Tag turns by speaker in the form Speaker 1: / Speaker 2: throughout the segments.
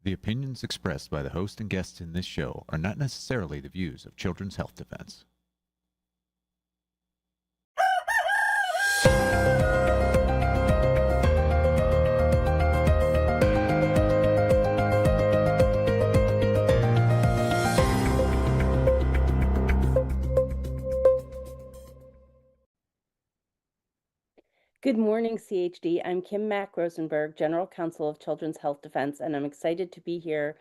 Speaker 1: The opinions expressed by the host and guests in this show are not necessarily the views of Children's Health Defense.
Speaker 2: Good morning, CHD. I'm Kim Mack Rosenberg, General Counsel of Children's Health Defense, and I'm excited to be here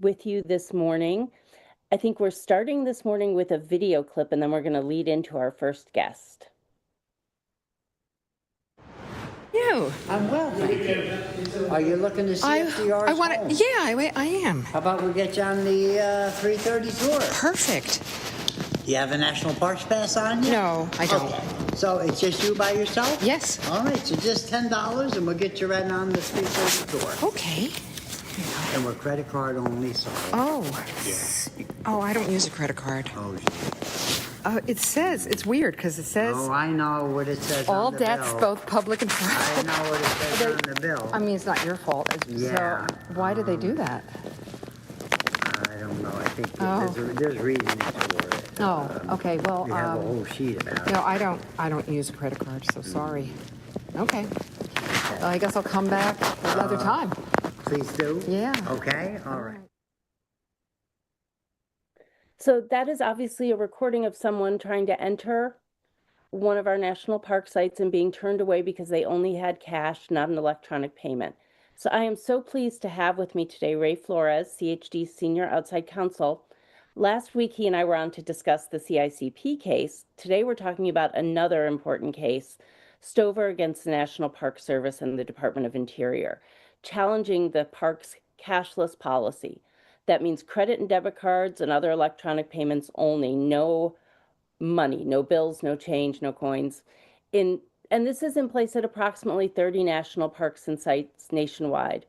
Speaker 2: with you this morning. I think we're starting this morning with a video clip, and then we're going to lead into our first guest.
Speaker 3: You.
Speaker 4: I'm well, thank you. Are you looking to see FDR's home?
Speaker 3: Yeah, I am.
Speaker 4: How about we get you on the 3:30 tour?
Speaker 3: Perfect.
Speaker 4: Do you have a National Parks Pass on you?
Speaker 3: No, I don't.
Speaker 4: Okay. So it's just you by yourself?
Speaker 3: Yes.
Speaker 4: All right, so just $10 and we'll get you right on the 3:30 tour.
Speaker 3: Okay.
Speaker 4: And we're credit card only, so.
Speaker 3: Oh.
Speaker 4: Yeah.
Speaker 3: Oh, I don't use a credit card.
Speaker 4: Oh,
Speaker 3: It says, it's weird because it says
Speaker 4: oh, I know what it says
Speaker 3: all
Speaker 4: on the
Speaker 3: debts,
Speaker 4: bill.
Speaker 3: both public and
Speaker 4: I
Speaker 3: private.
Speaker 4: know what it says on the bill.
Speaker 3: I mean, it's not your fault.
Speaker 4: Yeah.
Speaker 3: So why do they do that?
Speaker 4: I don't know. I think
Speaker 3: Oh.
Speaker 4: there's reasons for it.
Speaker 3: Oh, okay. Well,
Speaker 4: We have a whole sheet about it.
Speaker 3: no, I don't use a credit card, so sorry. Okay. Well, I guess I'll come back another time.
Speaker 4: Please do.
Speaker 3: Yeah.
Speaker 4: Okay, all right.
Speaker 2: So that is obviously a recording of someone trying to enter one of our national park sites and being turned away because they only had cash, not an electronic payment. So I am so pleased to have with me today Ray Flores, CHD's Senior Outside Counsel. Last week, he and I were on to discuss the CICP case. Today, we're talking about another important case, Stover against the National Park Service and the Department of Interior, challenging the park's cashless policy. That means credit and debit cards and other electronic payments only, no money, no bills, no change, no coins. And this is in place at approximately 30 national parks and sites nationwide.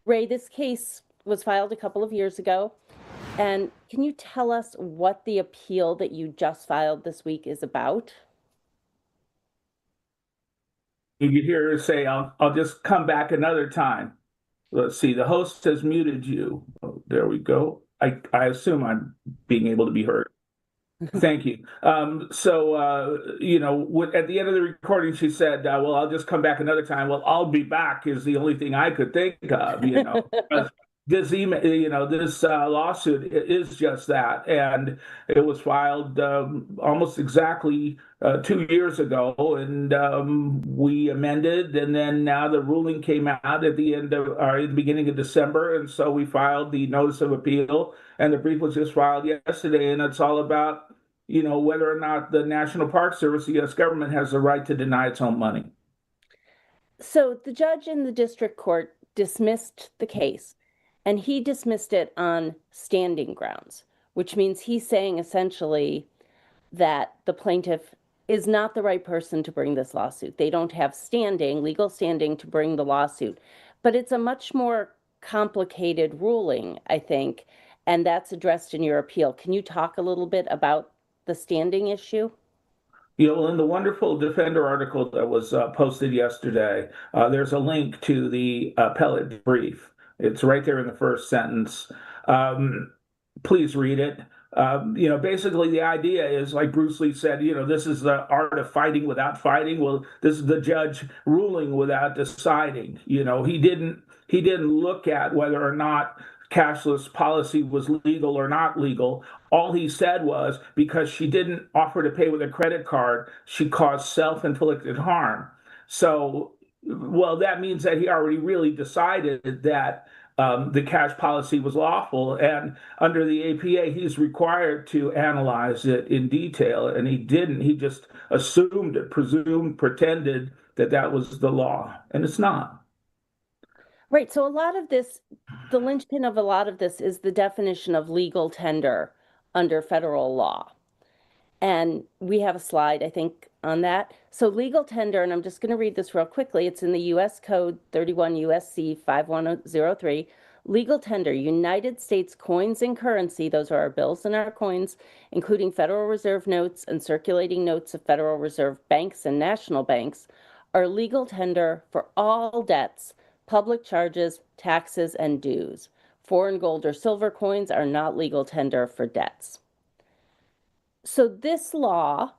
Speaker 2: Ray, this case was filed a couple of years ago. And can you tell us what the appeal that you just filed this week is about?
Speaker 5: You hear her say, I'll just come back another time. Let's see, the host has muted you. Oh, there we go. I assume I'm being able to be heard. Thank you. At the end of the recording, she said, well, I'll just come back another time. Well, I'll be back is the only thing I could think of, This lawsuit is just that, and it was filed almost exactly 2 years ago, and we amended, and then now the ruling came out at the beginning of December, and so we filed the notice of appeal, and the brief was just filed yesterday, and it's all about whether or not the National Park Service, the U.S. government, has the right to deny its own money.
Speaker 2: So the judge in the district court dismissed the case. And he dismissed it on standing grounds, which means he's saying essentially that the plaintiff is not the right person to bring this lawsuit. They don't have legal standing to bring the lawsuit. But it's a much more complicated ruling, I think, and that's addressed in your appeal. Can you talk a little bit about the standing issue?
Speaker 5: In the wonderful Defender article that was posted yesterday, there's a link to the appellate brief. It's right there in the first sentence. Please read it. Basically the idea is, like Bruce Lee said, this is the art of fighting without fighting. Well, this is the judge ruling without deciding. He didn't look at whether or not cashless policy was legal or not legal. All he said was, because she didn't offer to pay with a credit card, she caused self-inflicted harm. So, well, that means that he already really decided that the cash policy was lawful, and under the APA, he's required to analyze it in detail, and he didn't. He just assumed it, presumed, pretended that that was the law, and it's not.
Speaker 2: Right. So a lot of this, the linchpin of a lot of this is the definition of legal tender under federal law. And we have a slide, I think, on that. So legal tender, and I'm just going to read this real quickly. It's in the U.S. Code 31 U.S.C. 5103. Legal tender, United States coins and currency, those are our bills and our coins, including Federal Reserve notes and circulating notes of Federal Reserve banks and national banks, are legal tender for all debts public charges, taxes, and dues. Foreign gold or silver coins are not legal tender for debts. So this law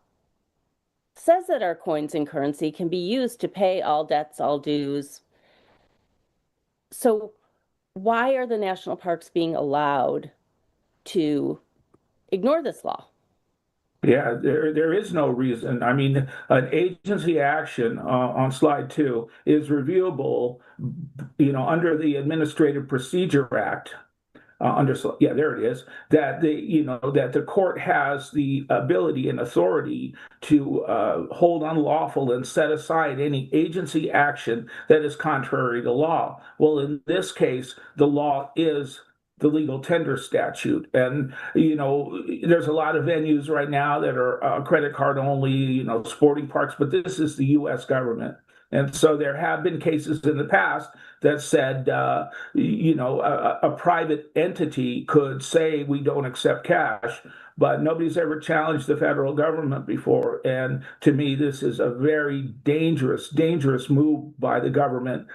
Speaker 2: says that our coins and currency can be used to pay all debts, all dues. So why are the national parks being allowed to ignore this law?
Speaker 5: Yeah, there is no reason. I mean, an agency action on slide 2 is reviewable, under the Administrative Procedure Act. There it is. That the court has the ability and authority to hold unlawful and set aside any agency action that is contrary to law. Well, in this case, the law is the legal tender statute. And, there's a lot of venues right now that are credit card only, sporting parks, but this is the U.S. government. And so there have been cases in the past that said, a private entity could say we don't accept cash, but nobody's ever challenged the federal government before. And to me, this is a very dangerous, dangerous move by the government.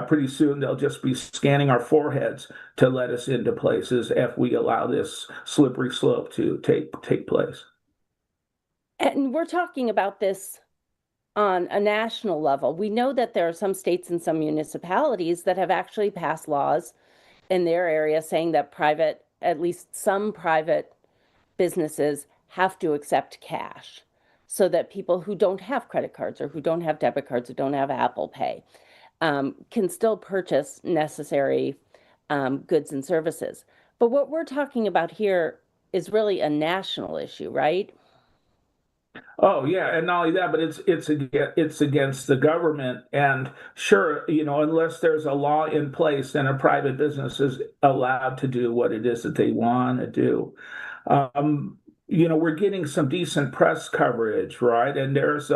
Speaker 5: Pretty soon they'll just be scanning our foreheads to let us into places if we allow this slippery slope to take place.
Speaker 2: And we're talking about this on a national level. We know that there are some states and some municipalities that have actually passed laws in their area saying that at least some private businesses have to accept cash so that people who don't have credit cards or who don't have debit cards or don't have Apple Pay can still purchase necessary goods and services. But what we're talking about here is really a national issue, right?
Speaker 5: Oh yeah, and not only that, but it's against the government. And sure, unless there's a law in place, then a private business is allowed to do what it is that they want to do. We're getting some decent press coverage, right? And there's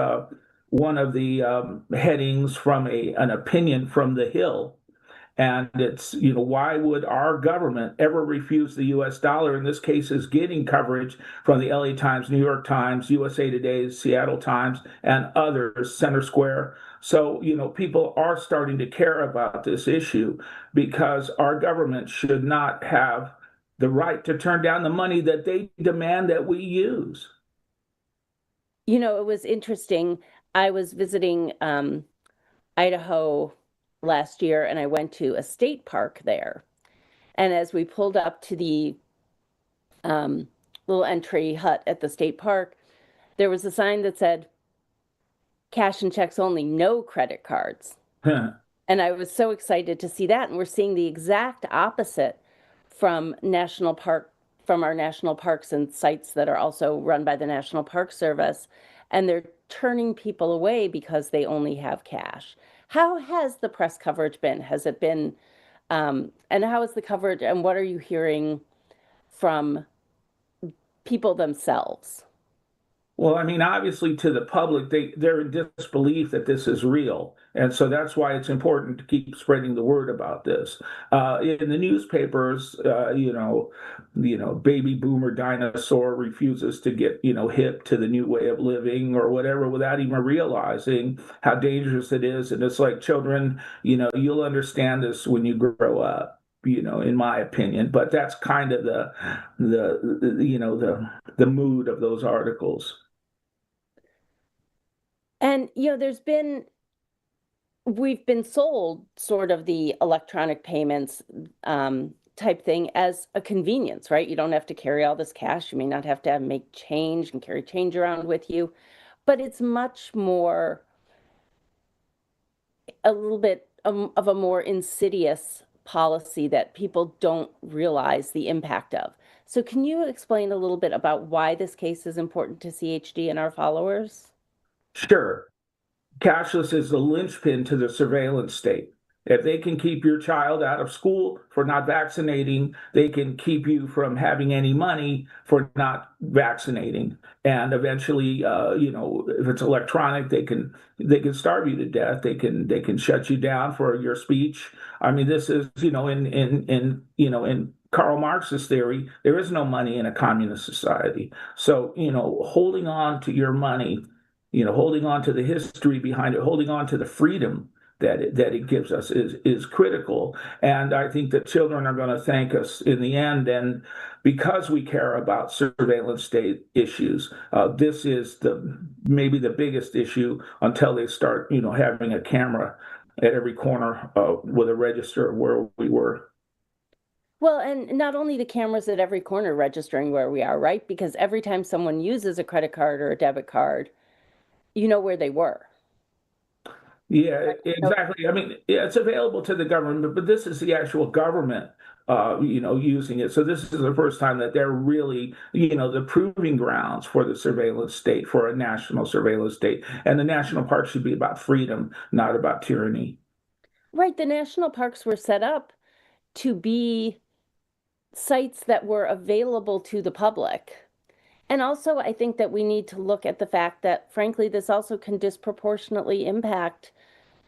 Speaker 5: one of the headings from an opinion from the Hill. And it's, why would our government ever refuse the US dollar? In this case, is getting coverage from the LA Times, New York Times, USA Today, Seattle Times, and others, Center Square. So, people are starting to care about this issue because our government should not have the right to turn down the money that they demand that we use.
Speaker 2: It was interesting. I was visiting Idaho last year, and I went to a state park there. And as we pulled up to the little entry hut at the state park, there was a sign that said, cash and checks only, no credit cards. And I was so excited to see that. And we're seeing the exact opposite from our national parks and sites that are also run by the National Park Service. And they're turning people away because they only have cash. How has the press coverage been? Has it been, and how is the coverage, and what are you hearing from people themselves?
Speaker 5: Well, I mean, obviously to the public, they're in disbelief that this is real. And so that's why it's important to keep spreading the word about this. In the newspapers, baby boomer dinosaur refuses to get, hip to the new way of living or whatever without even realizing how dangerous it is. And it's like, children, you'll understand this when you grow up. In my opinion, but that's kind of the mood of those articles.
Speaker 2: And, we've been sold sort of the electronic payments type thing as a convenience, right? You don't have to carry all this cash. You may not have to make change and carry change around with you, but it's much more, a little bit of a more insidious policy that people don't realize the impact of. So can you explain a little bit about why this case is important to CHD and our followers?
Speaker 5: Sure. Cashless is the linchpin to the surveillance state. If they can keep your child out of school for not vaccinating, they can keep you from having any money for not vaccinating. And eventually, if it's electronic, they can starve you to death. They can shut you down for your speech. I mean, this is, in Karl Marx's theory, there is no money in a communist society. So, holding on to your money, holding on to the history behind it, holding on to the freedom that it gives us is critical. And I think that children are going to thank us in the end. And because we care about surveillance state issues, this is maybe the biggest issue until they start, having a camera at every corner with a register of where we were.
Speaker 2: Well, and not only the cameras at every corner registering where we are, right? Because every time someone uses a credit card or a debit card, you know where they were.
Speaker 5: Yeah,
Speaker 2: So,
Speaker 5: exactly. I mean, yeah, it's available to the government, but this is the actual government, using it. So this is the first time that they're really, the proving grounds for the surveillance state, for a national surveillance state. And the national park should be about freedom, not about tyranny.
Speaker 2: right, the national parks were set up to be sites that were available to the public. And also, I think that we need to look at the fact that, frankly, this also can disproportionately impact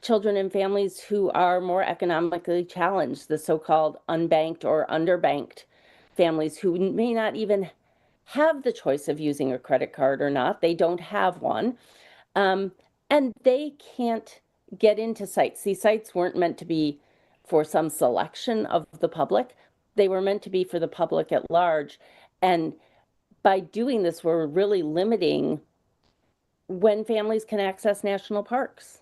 Speaker 2: children and families who are more economically challenged, the so-called unbanked or underbanked families who may not even have the choice of using a credit card or not. They don't have one. Um, and they can't get into sites. These sites weren't meant to be for some selection of the public. They were meant to be for the public at large. And by doing this, we're really limiting when families can access national parks.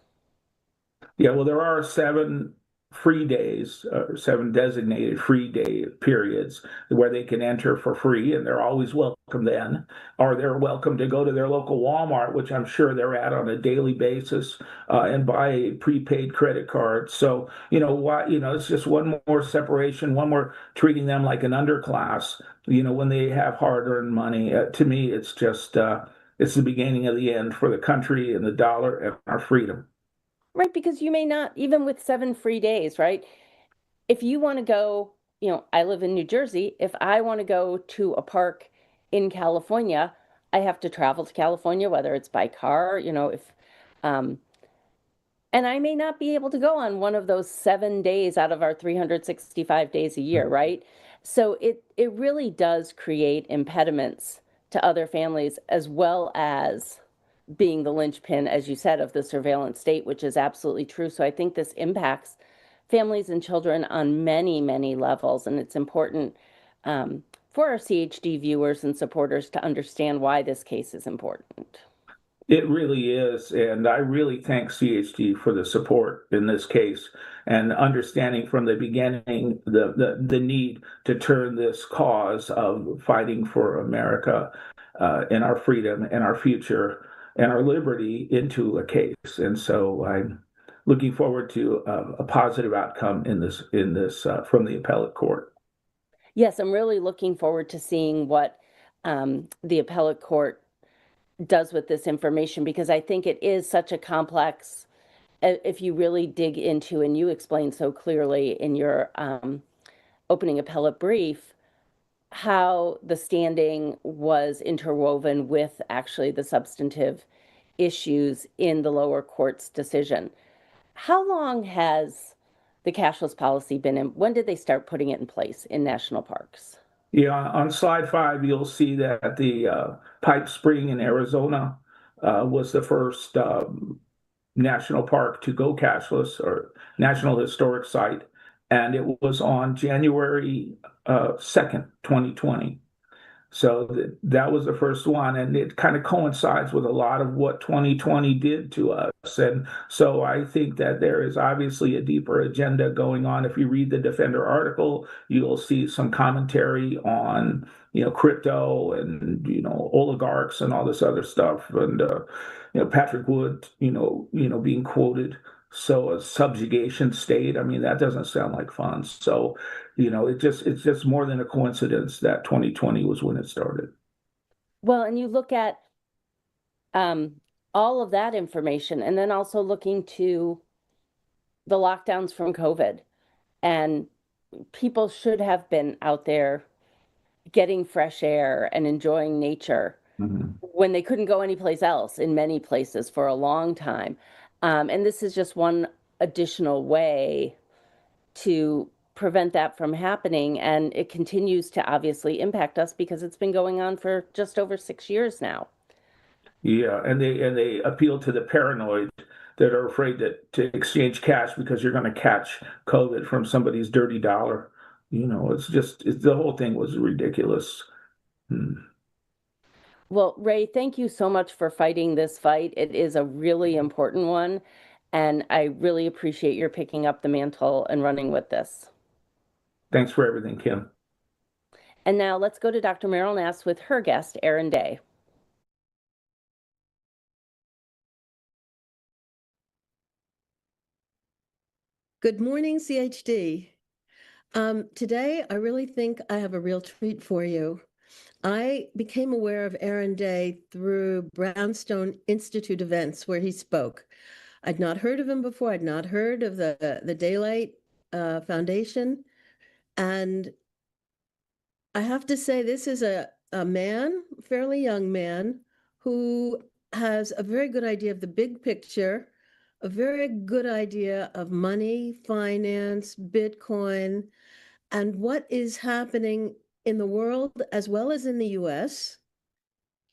Speaker 5: Yeah, well, there are 7 free days, 7 designated free day periods where they can enter for free, and they're always welcome then. Or they're welcome to go to their local Walmart, which I'm sure they're at on a daily basis, and buy a prepaid credit card. So, why, it's just one more separation, one more treating them like an underclass, when they have hard-earned money. To me, it's just, it's the beginning of the end for the country and the dollar and our freedom.
Speaker 2: Right, because you may not, even with 7 free days, right? If you want to go, I live in New Jersey. If I want to go to a park in California, I have to travel to California, whether it's by car, um, and I may not be able to go on one of those 7 days out of our 365 days a year, right? So it really does create impediments to other families as well as being the linchpin, as you said, of the surveillance state, which is absolutely true. So I think this impacts families and children on many, many levels. And it's important for our CHD viewers and supporters to understand why this case is important.
Speaker 5: It really is. And I really thank CHD for the support in this case and understanding from the beginning the need to turn this cause of fighting for America and our freedom and our future and our liberty into a case. And so I'm looking forward to a positive outcome in this from the appellate court.
Speaker 2: Yes, I'm really looking forward to seeing what the appellate court does with this information because I think it is such a complex, if you really dig into, and you explained so clearly in your opening appellate brief, how the standing was interwoven with actually the substantive issues in the lower court's decision. How long has the cashless policy been in? When did they start putting it in place in national parks?
Speaker 5: Yeah, on slide 5, you'll see that the Pipe Spring in Arizona was the first national park to go cashless or national historic site, and it was on January 2nd, 2020. So that was the first one, and it kind of coincides with a lot of what 2020 did to us. And so I think that there is obviously a deeper agenda going on. If you read the Defender article, you'll see some commentary on, crypto and, oligarchs and all this other stuff. And, Patrick Wood, being quoted. So a subjugation state, I mean, that doesn't sound like fun. So, it's just more than a coincidence that 2020 was when it started.
Speaker 2: Well, and you look at all of that information and then also looking to the lockdowns from COVID, and people should have been out there getting fresh air and enjoying nature when they couldn't go anyplace else in many places for a long time. And this is just one additional way to prevent that from happening. And it continues to obviously impact us because it's been going on for just over 6 years now.
Speaker 5: Yeah, and they appeal to the paranoid that are afraid to exchange cash because you're going to catch COVID from somebody's dirty dollar. The whole thing was ridiculous.
Speaker 2: Well, Ray, thank you so much for fighting this fight. It is a really important one, and I really appreciate your picking up the mantle and running with this.
Speaker 5: Thanks for everything, Kim.
Speaker 2: And now let's go to Dr. Meryl Nass with her guest, Erin Day.
Speaker 6: Good morning, CHD. Today, I really think I have a real treat for you. I became aware of Aaron Day through Brownstone Institute events where he spoke. I'd not heard of him before. I'd not heard of the Daylight Foundation. And I have to say, this is a man, fairly young man, who has a very good idea of the big picture, a very good idea of money, finance, Bitcoin, and what is happening in the world as well as in the US,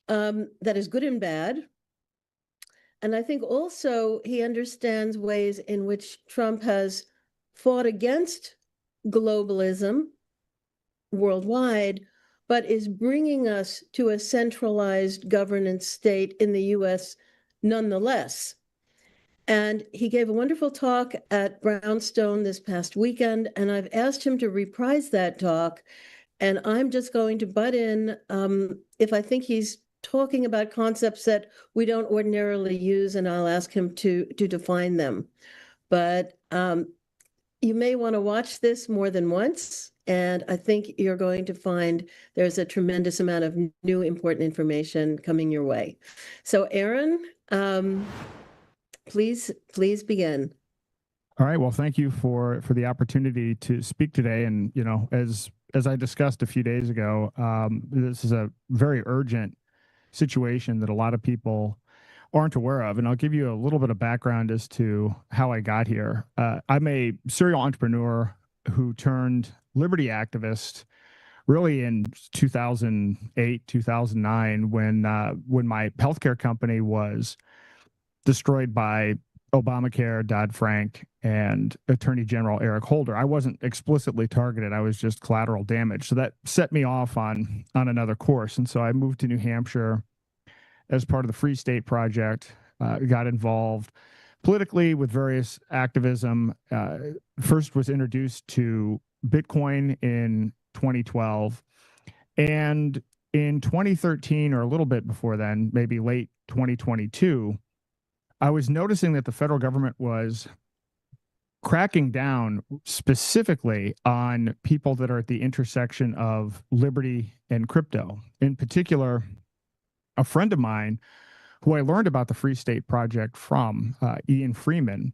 Speaker 6: that is good and bad. And I think also he understands ways in which Trump has fought against globalism worldwide, but is bringing us to a centralized governance state in the US nonetheless. And he gave a wonderful talk at Brownstone this past weekend, and I've asked him to reprise that talk. And I'm just going to butt in if I think he's talking about concepts that we don't ordinarily use, and I'll ask him to define them. But you may want to watch this more than once, and I think you're going to find there's a tremendous amount of new important information coming your way. So, Aaron, please begin.
Speaker 7: All right. Well, thank you for the opportunity to speak today. And as I discussed a few days ago, this is a very urgent situation that a lot of people aren't aware of. And I'll give you a little bit of background as to how I got here. I'm a serial entrepreneur who turned liberty activist really in 2008, 2009, when my healthcare company was destroyed by Obamacare, Dodd-Frank, and Attorney General Eric Holder. I wasn't explicitly targeted. I was just collateral damage. So that set me off on another course. And so I moved to New Hampshire as part of the Free State Project, got involved politically with various activism. First was introduced to Bitcoin in 2012. And in 2013, or a little bit before then, maybe late 2022, I was noticing that the federal government was cracking down specifically on people that are at the intersection of liberty and crypto. In particular, a friend of mine who I learned about the Free State Project from, Ian Freeman,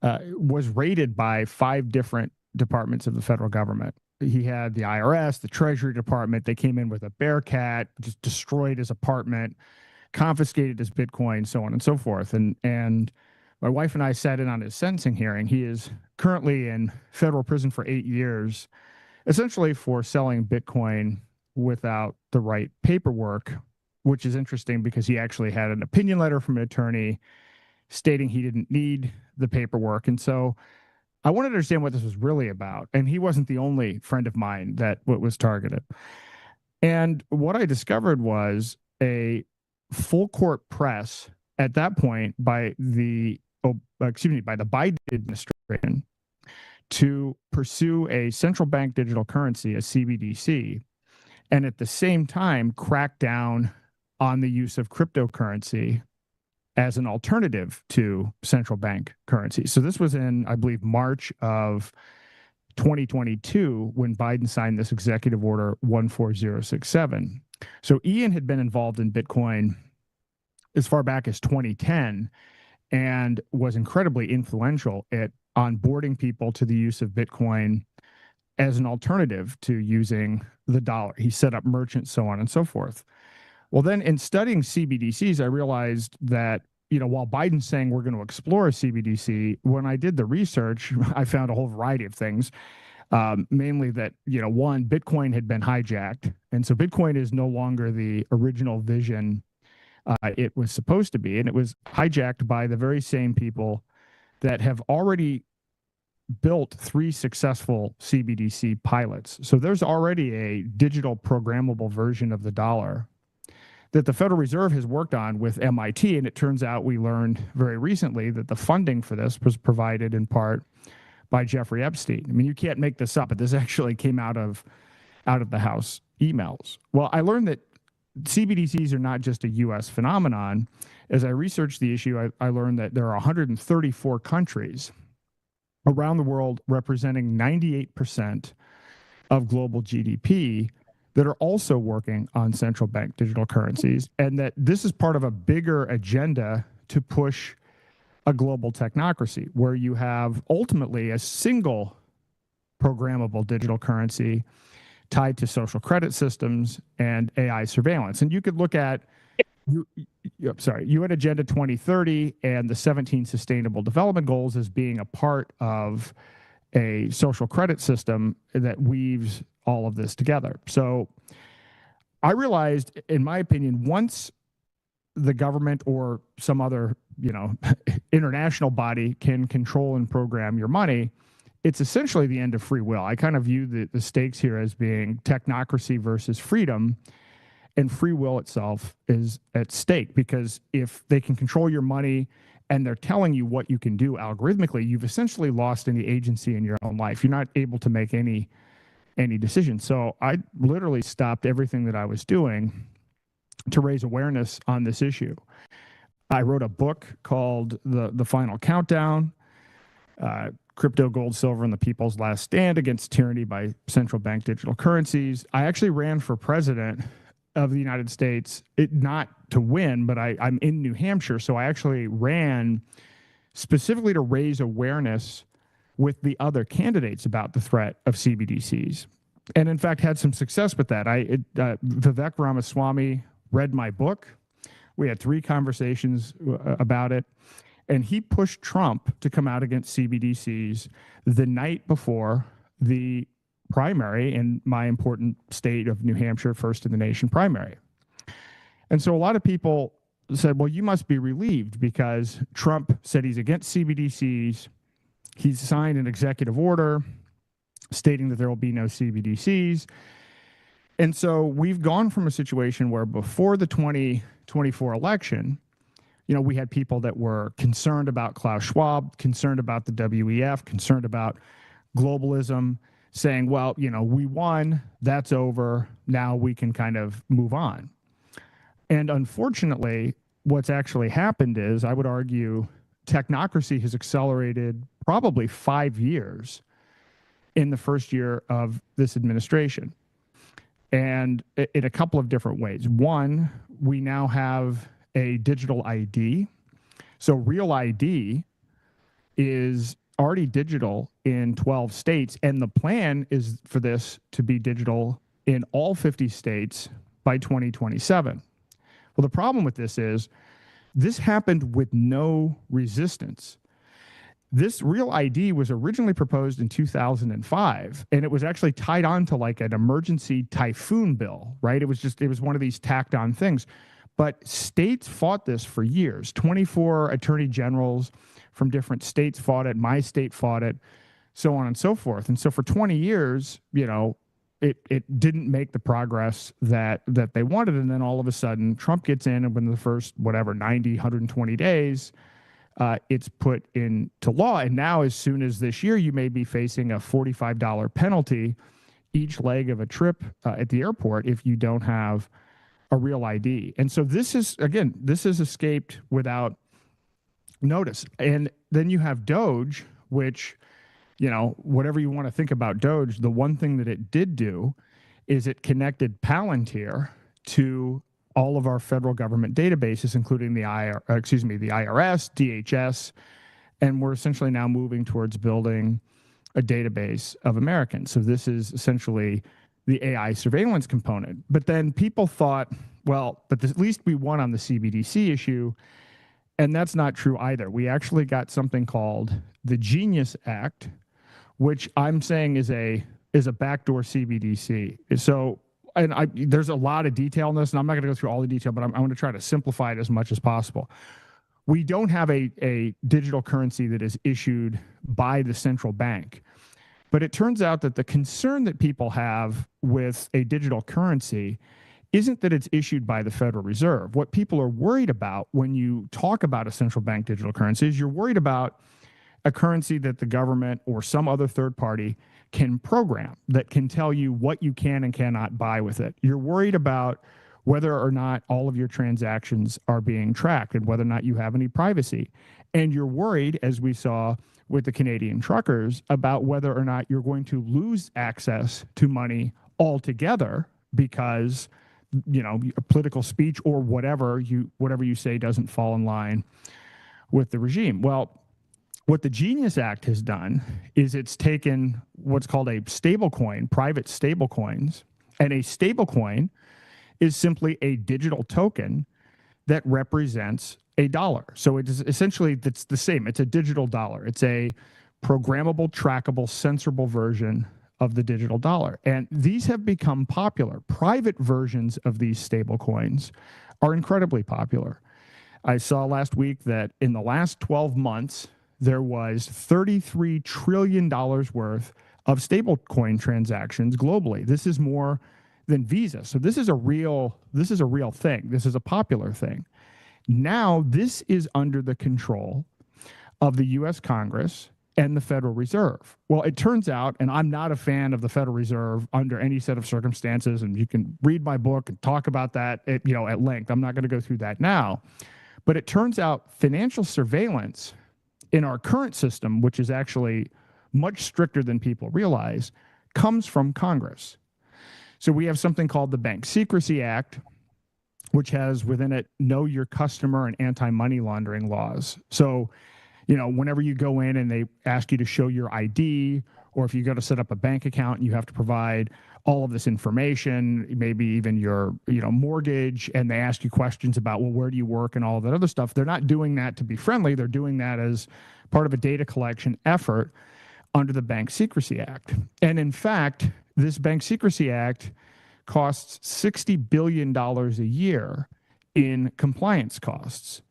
Speaker 7: was raided by 5 different departments of the federal government. He had the IRS, the Treasury Department. They came in with a Bearcat, just destroyed his apartment, confiscated his Bitcoin, so on and so forth. And my wife and I sat in on his sentencing hearing. He is currently in federal prison for 8 years, essentially for selling Bitcoin without the right paperwork, which is interesting because he actually had an opinion letter from an attorney stating he didn't need the paperwork. And so I wanted to understand what this was really about. And he wasn't the only friend of mine that was targeted. And what I discovered was a full court press at that point by the Biden administration to pursue a central bank digital currency, a CBDC, and at the same time crack down on the use of cryptocurrency as an alternative to central bank currency. So this was in, I believe, March of 2022 when Biden signed this executive order 14067. So Ian had been involved in Bitcoin as far back as 2010 and was incredibly influential at onboarding people to the use of Bitcoin as an alternative to using the dollar. He set up merchants, so on and so forth. Well, then in studying CBDCs, I realized that, while Biden's saying we're going to explore a CBDC, when I did the research, I found a whole variety of things, mainly that, one, Bitcoin had been hijacked. And so Bitcoin is no longer the original vision it was supposed to be, and it was hijacked by the very same people that have already built 3 successful CBDC pilots. So there's already a digital programmable version of the dollar that the Federal Reserve has worked on with MIT. And it turns out we learned very recently that the funding for this was provided in part by Jeffrey Epstein. I mean, you can't make this up, but this actually came out of the House emails. Well, I learned that CBDCs are not just a U.S. phenomenon. As I researched the issue, I learned that there are 134 countries around the world representing 98% of global GDP that are also working on central bank digital currencies, and that this is part of a bigger agenda to push a global technocracy where you have ultimately a single programmable digital currency tied to social credit systems and AI surveillance. And you could look at UN Agenda 2030 and the 17 Sustainable Development Goals as being a part of a social credit system that weaves all of this together. So I realized, in my opinion, once the government or some other, international body can control and program your money, it's essentially the end of free will. I kind of view the stakes here as being technocracy versus freedom, and free will itself is at stake, because if they can control your money and they're telling you what you can do algorithmically, you've essentially lost any agency in your own life. You're not able to make any decisions. So I literally stopped everything that I was doing to raise awareness on this issue. I wrote a book called The Final Countdown, Crypto, Gold, Silver, and the People's Last Stand Against Tyranny by Central Bank Digital Currencies. I actually ran for president of the United States, not to win, but I'm in New Hampshire, so I actually ran specifically to raise awareness with the other candidates about the threat of CBDCs, and in fact had some success with that. Vivek Ramaswamy read my book. We had 3 conversations about it, and he pushed Trump to come out against CBDCs the night before the primary in my important state of New Hampshire, first in the nation primary. And so a lot of people said, well, you must be relieved because Trump said he's against CBDCs. He's signed an executive order stating that there will be no CBDCs. And so we've gone from a situation where before the 2024 election, we had people that were concerned about Klaus Schwab, concerned about the WEF, concerned about globalism, saying, well, we won, that's over, now we can kind of move on. And unfortunately, what's actually happened is, I would argue, technocracy has accelerated probably 5 years in the first year of this administration. And in a couple of different ways. One, we now have a digital ID. So Real ID is already digital in 12 states, and the plan is for this to be digital in all 50 states by 2027. Well, the problem with this is this happened with no resistance. This Real ID was originally proposed in 2005, and it was actually tied on to like an emergency typhoon bill, right? It was one of these tacked on things. But states fought this for years. 24 attorney generals from different states fought it. My state fought it, so on and so forth. And so for 20 years, it didn't make the progress that they wanted. And then all of a sudden, Trump gets in, and within the first, 90, 120 days, it's put into law. And now, as soon as this year, you may be facing a $45 penalty each leg of a trip at the airport if you don't have a Real ID. And so this has escaped without notice. And then you have Doge, which, whatever you want to think about Doge, the one thing that it did do is it connected Palantir to all of our federal government databases, including the IRS, DHS, and we're essentially now moving towards building a database of Americans. So this is essentially the AI surveillance component. But then people thought, well, but at least we won on the CBDC issue, and that's not true either. We actually got something called the Genius Act, which I'm saying is a backdoor CBDC. So there's a lot of detail in this, and I'm not going to go through all the detail, but I'm going to try to simplify it as much as possible. We don't have a digital currency that is issued by the central bank. But it turns out that the concern that people have with a digital currency isn't that it's issued by the Federal Reserve. What people are worried about when you talk about a central bank digital currency is you're worried about a currency that the government or some other third party can program, that can tell you what you can and cannot buy with it. You're worried about whether or not all of your transactions are being tracked and whether or not you have any privacy. And you're worried, as we saw with the Canadian truckers, about whether or not you're going to lose access to money altogether because, you know, political speech or whatever you say doesn't fall in line with the regime. Well, what the Genius Act has done is it's taken what's called a stablecoin, private stablecoins, and a stablecoin is simply a digital token that represents a dollar. So it is essentially, it's the same. It's a digital dollar. It's a programmable, trackable, censorable version of the digital dollar. And these have become popular. Private versions of these stable coins are incredibly popular. I saw last week that in the last 12 months, there was $33 trillion worth of stablecoin transactions globally. This is more than Visa. So this is a real thing. This is a popular thing. Now, this is under the control of the U.S. Congress and the Federal Reserve. Well, it turns out, and I'm not a fan of the Federal Reserve under any set of circumstances, and you can read my book and talk about that at length. I'm not going to go through that now. But it turns out financial surveillance in our current system, which is actually much stricter than people realize, comes from Congress. So we have something called the Bank Secrecy Act, which has within it know your customer and anti-money laundering laws. So, whenever you go in and they ask you to show your ID, or if you go to set up a bank account, you have to provide all of this information, maybe even your, mortgage, and they ask you questions about, well, where do you work and all of that other stuff. They're not doing that to be friendly. They're doing that as part of a data collection effort under the Bank Secrecy Act. And in fact, this Bank Secrecy Act costs $60 billion a year in compliance costs.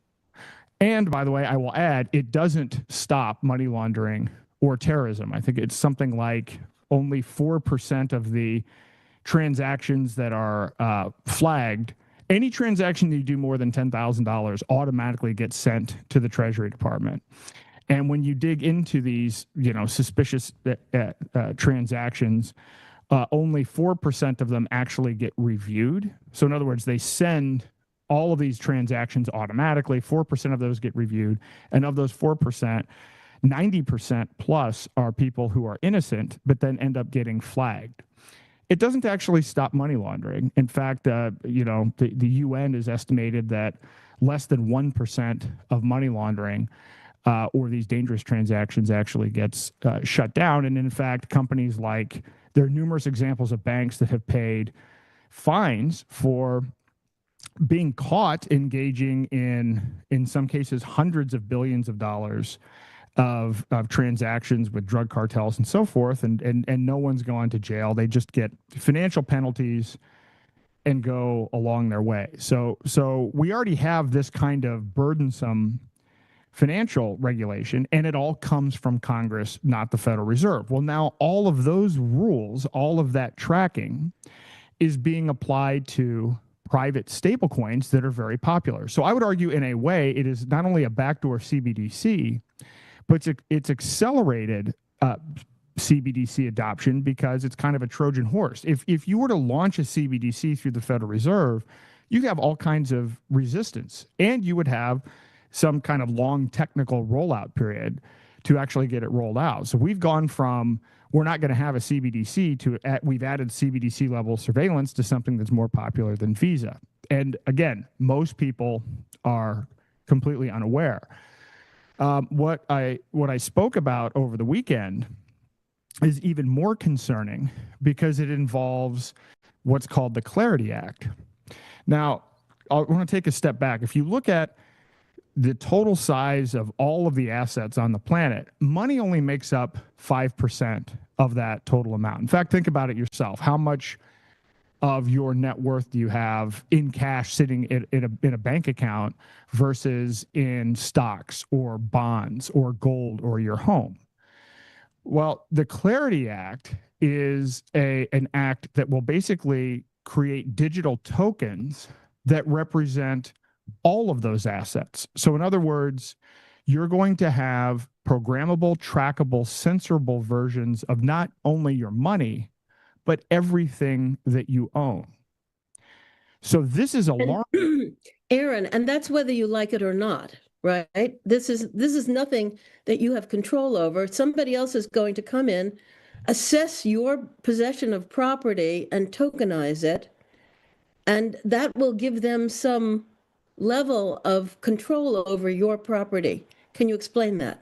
Speaker 7: And by the way, I will add, it doesn't stop money laundering or terrorism. I think it's something like only 4% of the transactions that are flagged. Any transaction that you do more than $10,000 automatically gets sent to the Treasury Department. And when you dig into these, suspicious transactions, only 4% of them actually get reviewed. So in other words, they send all of these transactions automatically. 4% of those get reviewed. And of those 4%, 90% plus are people who are innocent, but then end up getting flagged. It doesn't actually stop money laundering. In fact, the UN has estimated that less than 1% of money laundering or these dangerous transactions actually gets shut down. And in fact, companies there are numerous examples of banks that have paid fines for being caught engaging in some cases, hundreds of billions of dollars of transactions with drug cartels and so forth. And no one's gone to jail. They just get financial penalties and go along their way. So we already have this kind of burdensome financial regulation, and it all comes from Congress, not the Federal Reserve. Well, now all of those rules, all of that tracking is being applied to private stablecoins that are very popular. So I would argue in a way it is not only a backdoor CBDC, but it's accelerated CBDC adoption because it's kind of a Trojan horse. If you were to launch a CBDC through the Federal Reserve, you have all kinds of resistance, and you would have some kind of long technical rollout period to actually get it rolled out. So we've gone from we're not going to have a CBDC to we've added CBDC level surveillance to something that's more popular than Visa. And again, most people are completely unaware. What I spoke about over the weekend is even more concerning because it involves what's called the Clarity Act. Now, I want to take a step back. If you look at the total size of all of the assets on the planet, money only makes up 5% of that total amount. In fact, think about it yourself. How much of your net worth do you have in cash sitting in a bank account versus in stocks or bonds or gold or your home? Well, the Clarity Act is an act that will basically create digital tokens that represent all of those assets. So in other words, you're going to have programmable, trackable, censorable versions of not only your money, but everything that you own. So this is alarming.
Speaker 6: Aaron, and that's whether you like it or not, right? This is nothing that you have control over. Somebody else is going to come in, assess your possession of property and tokenize it, and that will give them some level of control over your property. Can you explain that?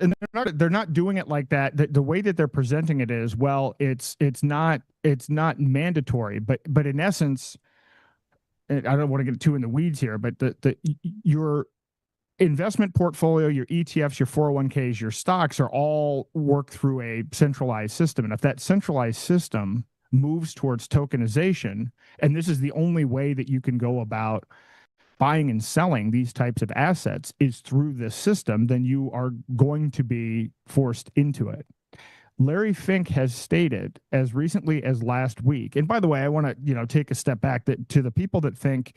Speaker 7: And they're not doing it like that. The way that they're presenting it is, well, it's not mandatory, but in essence, I don't want to get too in the weeds here, but your investment portfolio, your ETFs, your 401ks, your stocks are all worked through a centralized system. And if that centralized system moves towards tokenization, and this is the only way that you can go about buying and selling these types of assets is through this system, then you are going to be forced into it. Larry Fink has stated as recently as last week, and by the way, I want to take a step back, that to the people that think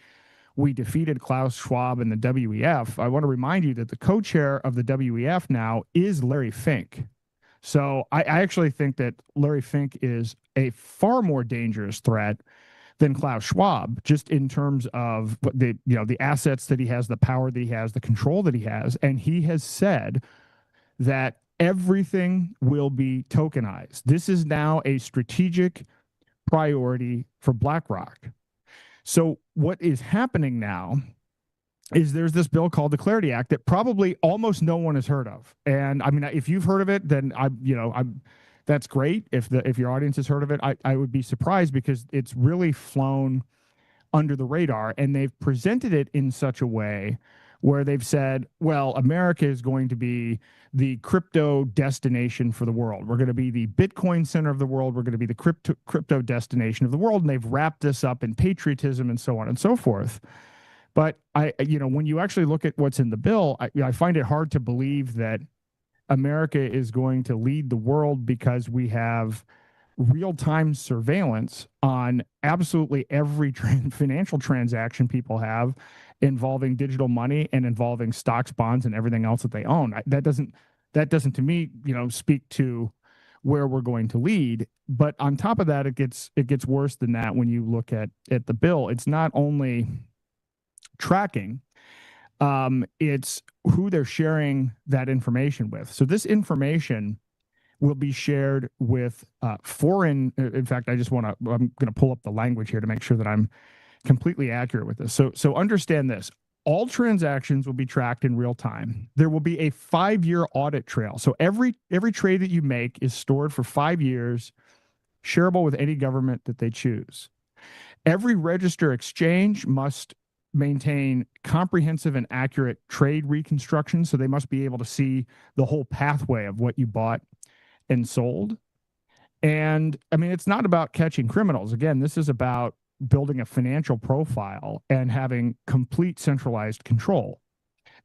Speaker 7: we defeated Klaus Schwab and the WEF, I want to remind you that the co-chair of the WEF now is Larry Fink. So I actually think that Larry Fink is a far more dangerous threat than Klaus Schwab, just in terms of the assets that he has, the power that he has, the control that he has. And he has said that everything will be tokenized. This is now a strategic priority for BlackRock. So what is happening now is there's this bill called the Clarity Act that probably almost no one has heard of. And I mean, if you've heard of it, then that's great. If your audience has heard of it, I would be surprised, because it's really flown under the radar, and they've presented it in such a way where they've said, well, America is going to be the crypto destination for the world. We're going to be the Bitcoin center of the world. We're going to be the crypto destination of the world. And they've wrapped this up in patriotism and so on and so forth. But when you actually look at what's in the bill, I find it hard to believe that America is going to lead the world, because we have real-time surveillance on absolutely every financial transaction people have involving digital money and involving stocks, bonds, and everything else that they own. That doesn't to me, speak to where we're going to lead. But on top of that, it gets worse than that. When you look at the bill, it's not only tracking, it's who they're sharing that information with. So this information will be shared with foreign. In fact, I'm going to pull up the language here to make sure that I'm completely accurate with this. So understand this. All transactions will be tracked in real time. There will be a 5-year audit trail. So every trade that you make is stored for 5 years, shareable with any government that they choose. Every register exchange must maintain comprehensive and accurate trade reconstruction. So they must be able to see the whole pathway of what you bought and sold. And I mean, it's not about catching criminals. Again, this is about building a financial profile and having complete centralized control.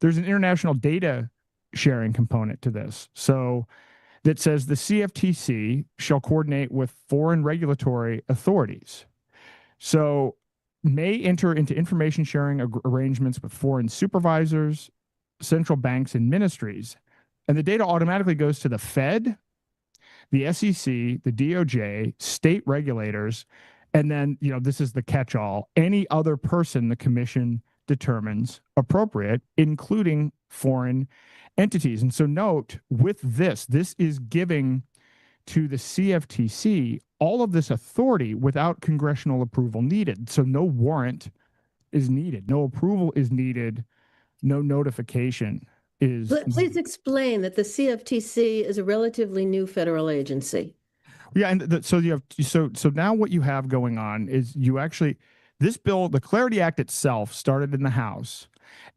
Speaker 7: There's an international data sharing component to this. So that says the CFTC shall coordinate with foreign regulatory authorities. So may enter into information sharing arrangements with foreign supervisors, central banks, and ministries. And the data automatically goes to the Fed, the SEC, the DOJ, state regulators, and then, this is the catch-all, any other person the commission determines appropriate, including foreign entities. And so note, with this is giving to the CFTC all of this authority without congressional approval needed. So no warrant is needed, no approval is needed, no notification is.
Speaker 6: Please explain that the CFTC is a relatively new federal agency.
Speaker 7: Yeah, and so you have so now what you have going on is this bill, the Clarity Act itself, started in the House,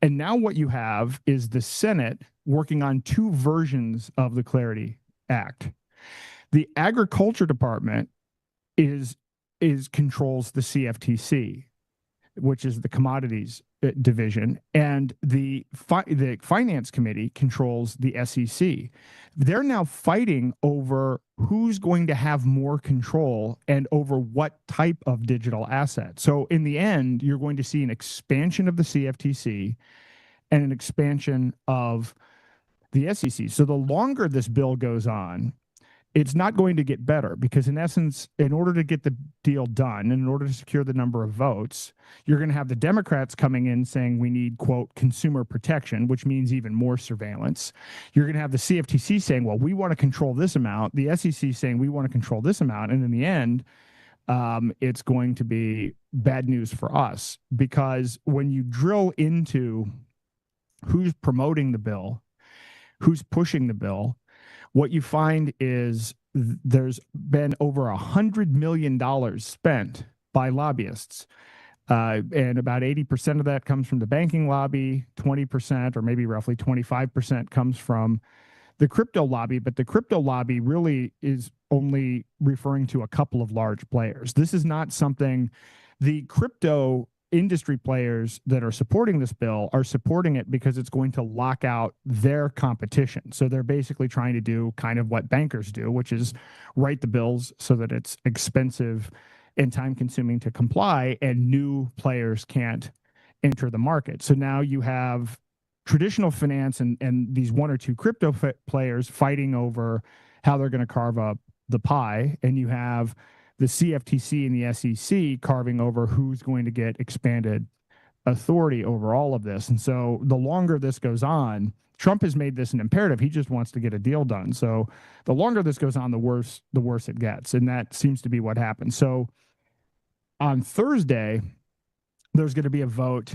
Speaker 7: and now what you have is the Senate working on 2 versions of the Clarity Act. The Agriculture Department is controls the CFTC, which is the commodities division, and the finance committee controls the SEC. They're now fighting over who's going to have more control and over what type of digital asset. So in the end, you're going to see an expansion of the CFTC and an expansion of the SEC. So the longer this bill goes on, it's not going to get better, because in essence, in order to get the deal done and in order to secure the number of votes, you're going to have the Democrats coming in saying we need, quote, consumer protection, which means even more surveillance. You're going to have the CFTC saying, well, we want to control this amount. The SEC saying we want to control this amount. And in the end, it's going to be bad news for us, because when you drill into who's promoting the bill, who's pushing the bill, what you find is there's been over $100 million spent by lobbyists. And about 80% of that comes from the banking lobby, 20%, or maybe roughly 25% comes from the crypto lobby. But the crypto lobby really is only referring to a couple of large players. This is not something the crypto industry players that are supporting this bill are supporting it because it's going to lock out their competition. So they're basically trying to do kind of what bankers do, which is write the bills so that it's expensive and time consuming to comply, and new players can't enter the market. So now you have traditional finance and these one or two crypto players fighting over how they're going to carve up the pie, and you have the CFTC and the SEC carving over who's going to get expanded authority over all of this. And so the longer this goes on, Trump has made this an imperative. He just wants to get a deal done. So the longer this goes on, the worse it gets. And that seems to be what happens. So on Thursday, there's going to be a vote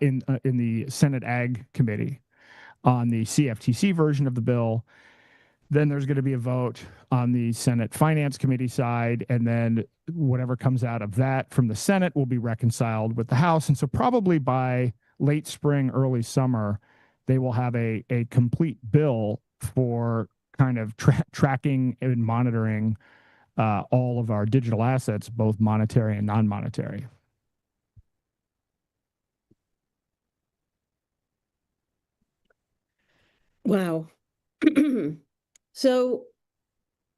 Speaker 7: in the Senate Ag Committee on the CFTC version of the bill. Then there's going to be a vote on the Senate Finance Committee side, and then whatever comes out of that from the Senate will be reconciled with the House. And so probably by late spring, early summer, they will have a complete bill for kind of tracking and monitoring all of our digital assets, both monetary and non-monetary.
Speaker 6: Wow. So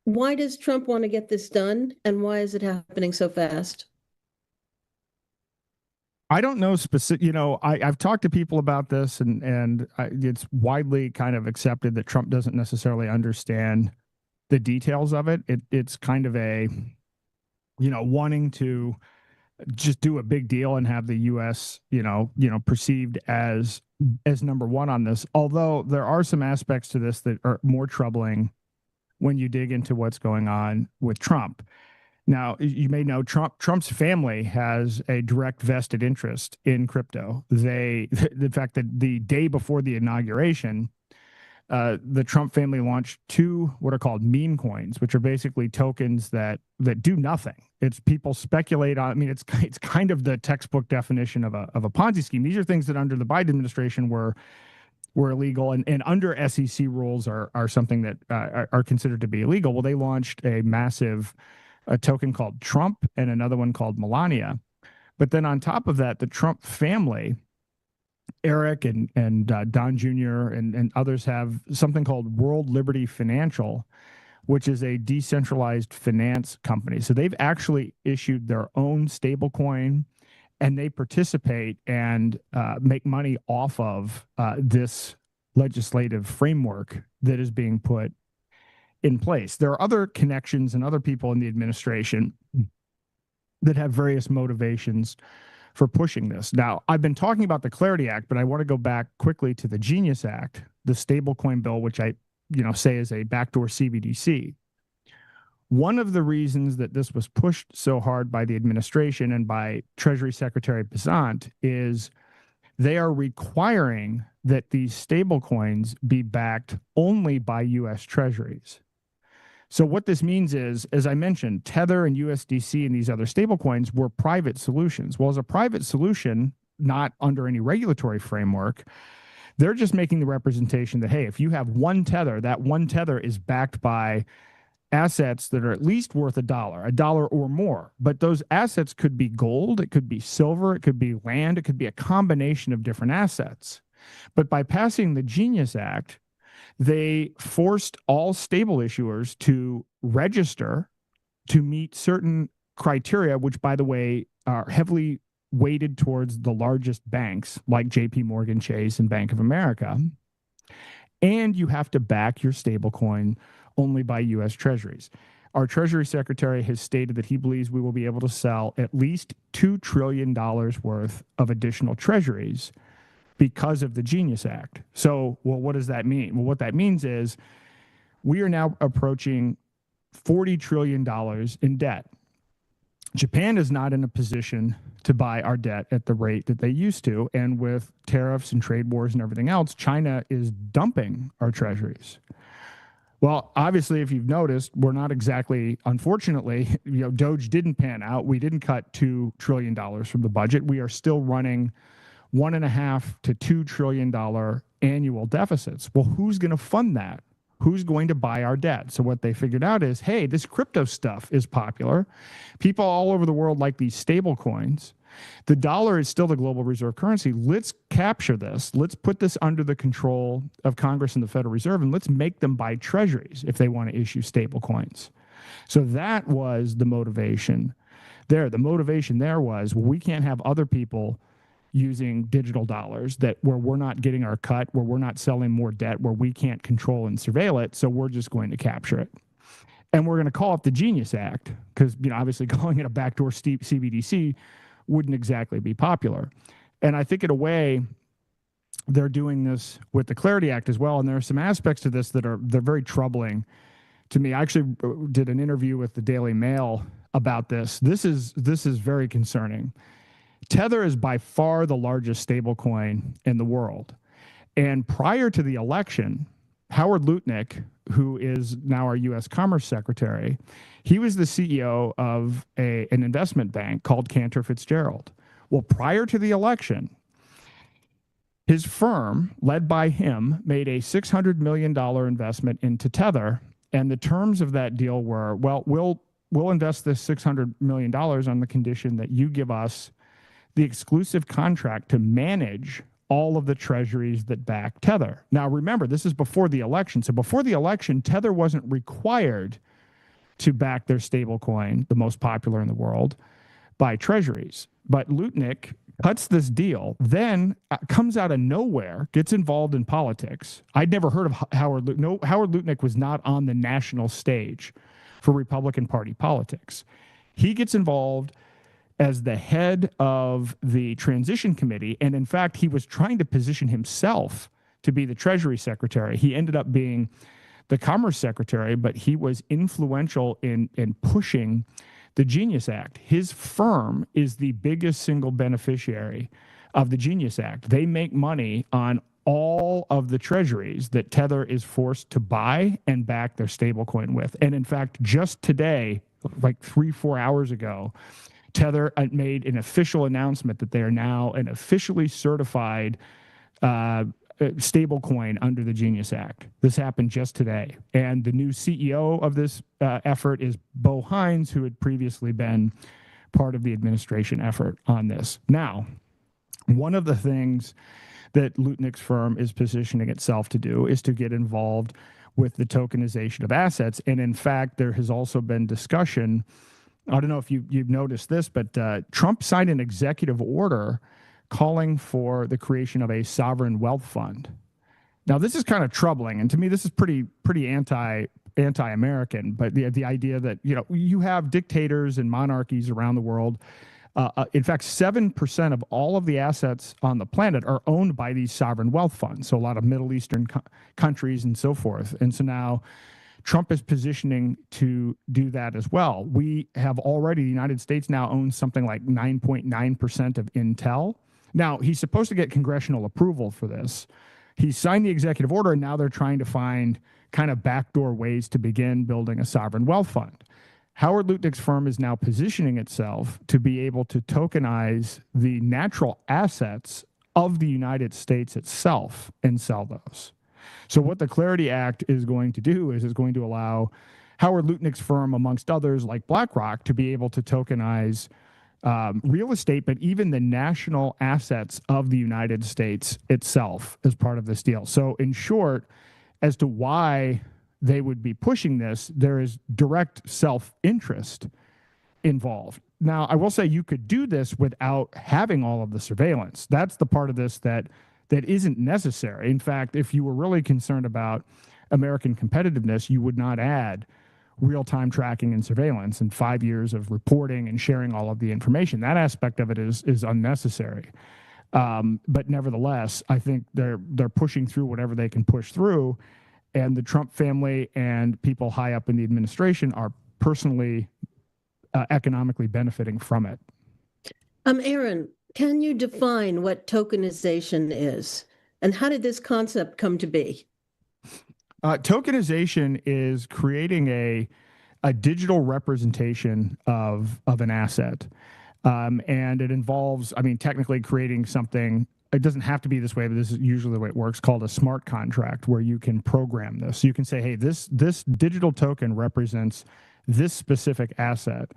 Speaker 6: why does Trump want to get this done, and why is it happening so fast?
Speaker 7: I don't know specific, I've talked to people about this, and it's widely kind of accepted that Trump doesn't necessarily understand the details of it. It's kind of a, wanting to just do a big deal and have the U.S., perceived as number one on this. Although there are some aspects to this that are more troubling when you dig into what's going on with Trump. Now, you may know Trump's family has a direct vested interest in crypto. In fact, the day before the inauguration, the Trump family launched two what are called meme coins, which are basically tokens that do nothing. It's people speculate on. I mean, it's kind of the textbook definition of a Ponzi scheme. These are things that under the Biden administration were illegal, and under SEC rules are something that are considered to be illegal. Well, they launched a massive token called Trump and another one called Melania. But then on top of that, the Trump family, Eric and Don Jr. and others, have something called World Liberty Financial, which is a decentralized finance company. So they've actually issued their own stable coin, and they participate and make money off of this legislative framework that is being put in place. There are other connections and other people in the administration that have various motivations for pushing this. Now, I've been talking about the Clarity Act, but I want to go back quickly to the Genius Act, the stablecoin bill, which I say is a backdoor CBDC. One of the reasons that this was pushed so hard by the administration and by Treasury Secretary Besant is they are requiring that these stablecoins be backed only by U.S. Treasuries. So what this means is, as I mentioned, Tether and USDC and these other stablecoins were private solutions. Well, as a private solution, not under any regulatory framework, they're just making the representation that, hey, if you have one Tether, that one Tether is backed by assets that are at least worth a dollar or more. But those assets could be gold, it could be silver, it could be land, it could be a combination of different assets. But by passing the Genius Act, they forced all stable issuers to register to meet certain criteria, which, by the way, are heavily weighted towards the largest banks like JP Morgan Chase and Bank of America. And you have to back your stablecoin only by U.S. Treasuries. Our Treasury Secretary has stated that he believes we will be able to sell at least $2 trillion worth of additional treasuries because of the Genius Act. So, well, what does that mean? Well, what that means is we are now approaching $40 trillion in debt. Japan is not in a position to buy our debt at the rate that they used to. And with tariffs and trade wars and everything else, China is dumping our treasuries. Well, obviously, if you've noticed, we're not exactly, unfortunately, Doge didn't pan out. We didn't cut $2 trillion from the budget. We are still running $1.5 to $2 trillion annual deficits. Well, who's going to fund that? Who's going to buy our debt? So what they figured out is, hey, this crypto stuff is popular. People all over the world like these stable coins. The dollar is still the global reserve currency. Let's capture this. Let's put this under the control of Congress and the Federal Reserve, and let's make them buy treasuries if they want to issue stable coins. So that was the motivation there. The motivation there was, well, we can't have other people using digital dollars where we're not getting our cut, where we're not selling more debt, where we can't control and surveil it. So we're just going to capture it. And we're going to call it the Genius Act because, obviously calling it a backdoor CBDC wouldn't exactly be popular. And I think in a way, they're doing this with the Clarity Act as well. And there are some aspects to this they're very troubling to me. I actually did an interview with the Daily Mail about this. This is very concerning. Tether is by far the largest stablecoin in the world. And prior to the election, Howard Lutnick, who is now our U.S. Commerce Secretary, he was the CEO of an investment bank called Cantor Fitzgerald. Well, prior to the election, his firm, led by him, made a $600 million investment into Tether. And the terms of that deal were, well, we'll invest this $600 million on the condition that you give us the exclusive contract to manage all of the treasuries that back Tether. Now, remember, this is before the election. So before the election, Tether wasn't required to back their stablecoin, the most popular in the world, by treasuries. But Lutnick cuts this deal, then comes out of nowhere, gets involved in politics. I'd never heard of Howard Lutnick. No, Howard Lutnick was not on the national stage for Republican Party politics. He gets involved as the head of the transition committee. And in fact, he was trying to position himself to be the Treasury Secretary. He ended up being the Commerce Secretary, but he was influential in pushing the Genius Act. His firm is the biggest single beneficiary of the Genius Act. They make money on all of the treasuries that Tether is forced to buy and back their stablecoin with. And in fact, just today, like 3-4 hours ago, Tether made an official announcement that they are now an officially certified stablecoin under the Genius Act. This happened just today. And the new CEO of this effort is Bo Hines, who had previously been part of the administration effort on this. Now, one of the things that Lutnick's firm is positioning itself to do is to get involved with the tokenization of assets. And in fact, there has also been discussion, I don't know if you've noticed this, but Trump signed an executive order calling for the creation of a sovereign wealth fund. Now, this is kind of troubling, and to me, this is pretty anti-American. But the idea that you have dictators and monarchies around the world. In fact, 7% of all of the assets on the planet are owned by these sovereign wealth funds. So a lot of Middle Eastern countries and so forth. And so now Trump is positioning to do that as well. We have already, the United States now owns something like 9.9% of Intel. Now, he's supposed to get congressional approval for this. He signed the executive order, and now they're trying to find kind of backdoor ways to begin building a sovereign wealth fund. Howard Lutnick's firm is now positioning itself to be able to tokenize the natural assets of the United States itself and sell those. So what the Clarity Act is going to do is it's going to allow Howard Lutnick's firm, amongst others, like BlackRock, to be able to tokenize real estate, but even the national assets of the United States itself as part of this deal. So in short, as to why they would be pushing this, there is direct self-interest involved. Now, I will say you could do this without having all of the surveillance. That's the part of this that isn't necessary. In fact, if you were really concerned about American competitiveness, you would not add real-time tracking and surveillance and 5 years of reporting and sharing all of the information. That aspect of it is unnecessary. But nevertheless, I think they're pushing through whatever they can push through, and the Trump family and people high up in the administration are personally economically benefiting from it.
Speaker 6: Aaron, can you define what tokenization is, and how did this concept come to be?
Speaker 7: Tokenization is creating a digital representation of an asset. And it involves, technically creating something. It doesn't have to be this way, but this is usually the way it works, called a smart contract, where you can program this. So you can say, hey, this digital token represents this specific asset,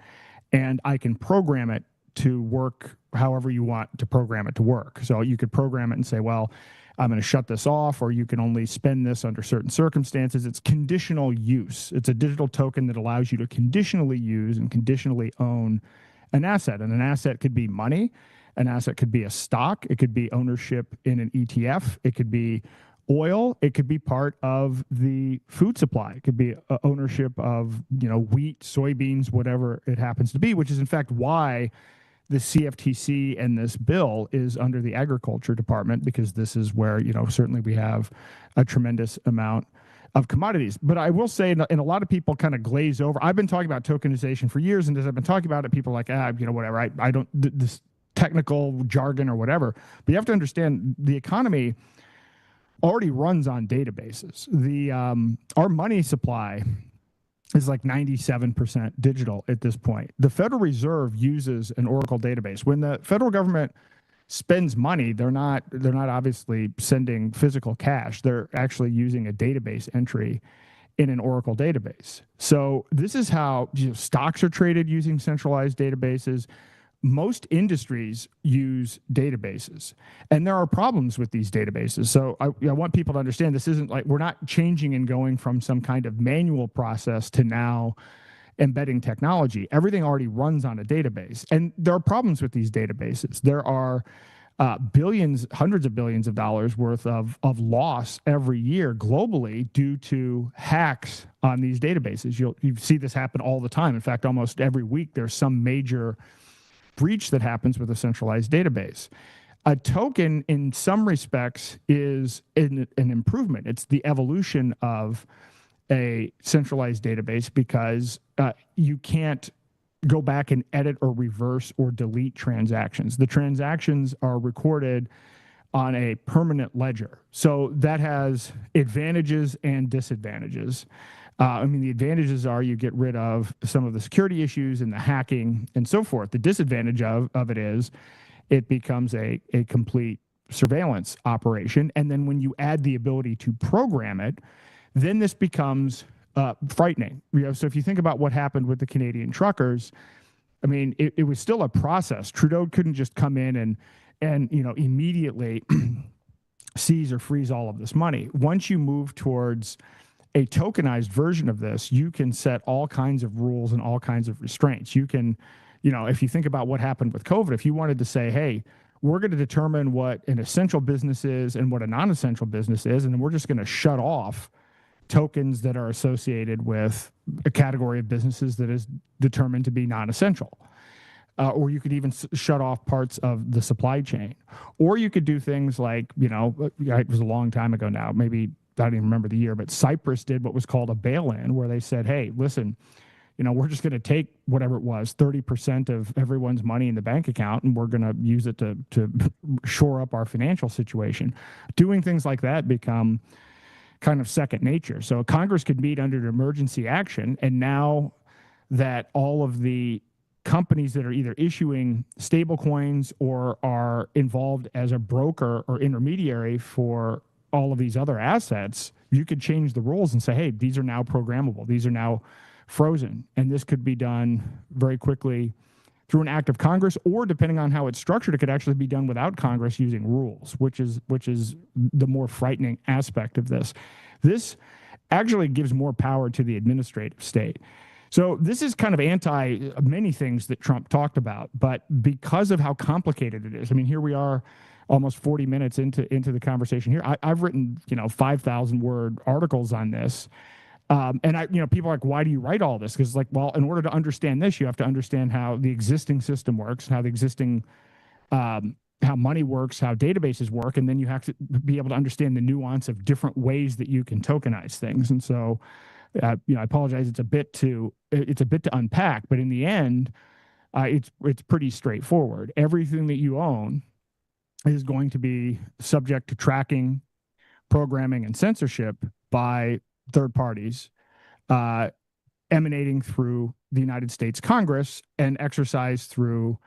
Speaker 7: and I can program it to work however you want to program it to work. So you could program it and say, well, I'm going to shut this off, or you can only spend this under certain circumstances. It's conditional use. It's a digital token that allows you to conditionally use and conditionally own an asset. And an asset could be money. An asset could be a stock. It could be ownership in an ETF. It could be oil. It could be part of the food supply. It could be ownership of, wheat, soybeans, whatever it happens to be, which is in fact why the CFTC and this bill is under the Agriculture Department, because this is where, certainly we have a tremendous amount of commodities. But I will say, and a lot of people kind of glaze over, I've been talking about tokenization for years, and as I've been talking about it, people are like, whatever, I don't, this technical jargon or whatever. But you have to understand, the economy already runs on databases. Our money supply is like 97% digital at this point. The Federal Reserve uses an Oracle database. When the federal government spends money, they're not obviously sending physical cash. They're actually using a database entry in an Oracle database. So this is how stocks are traded using centralized databases. Most industries use databases, and there are problems with these databases. So I want people to understand, this isn't like we're not changing and going from some kind of manual process to now embedding technology. Everything already runs on a database, and there are problems with these databases. There are billions, hundreds of billions of dollars worth of loss every year globally due to hacks on these databases. You see this happen all the time. In fact, almost every week there's some major breach that happens with a centralized database. A token, in some respects, is an improvement. It's the evolution of a centralized database, because you can't go back and edit or reverse or delete transactions. The transactions are recorded on a permanent ledger. So that has advantages and disadvantages. The advantages are you get rid of some of the security issues and the hacking and so forth. The disadvantage of it is it becomes a complete surveillance operation. And then when you add the ability to program it, then this becomes frightening. So if you think about what happened with the Canadian truckers, it was still a process. Trudeau couldn't just come in and immediately seize or freeze all of this money. Once you move towards a tokenized version of this, you can set all kinds of rules and all kinds of restraints. You can, if you think about what happened with COVID, if you wanted to say, hey, we're going to determine what an essential business is and what a non-essential business is, and then we're just going to shut off tokens that are associated with a category of businesses that is determined to be non-essential. Or you could even shut off parts of the supply chain. Or you could do things like, it was a long time ago now, maybe I don't even remember the year, but Cyprus did what was called a bail-in, where they said, hey, listen, we're just going to take whatever it was, 30% of everyone's money in the bank account, and we're going to use it to shore up our financial situation. Doing things like that become kind of second nature. So Congress could meet under an emergency action, and now that all of the companies that are either issuing stable coins or are involved as a broker or intermediary for all of these other assets, you could change the rules and say, hey, these are now programmable. These are now frozen. And this could be done very quickly through an act of Congress, or depending on how it's structured, it could actually be done without Congress using rules, which is the more frightening aspect of this. This actually gives more power to the administrative state. So this is kind of anti many things that Trump talked about, but because of how complicated it is, I mean, here we are almost 40 minutes into the conversation here. I've written, 5,000 word articles on this. And people are like, why do you write all this? Because it's like, well, in order to understand this, you have to understand how the existing system works, how the existing, how money works, how databases work. And then you have to be able to understand the nuance of different ways that you can tokenize things. And so, I apologize. It's a bit to unpack, but in the end, it's pretty straightforward. Everything that you own is going to be subject to tracking, programming, and censorship by third parties, emanating through the United States Congress and exercised through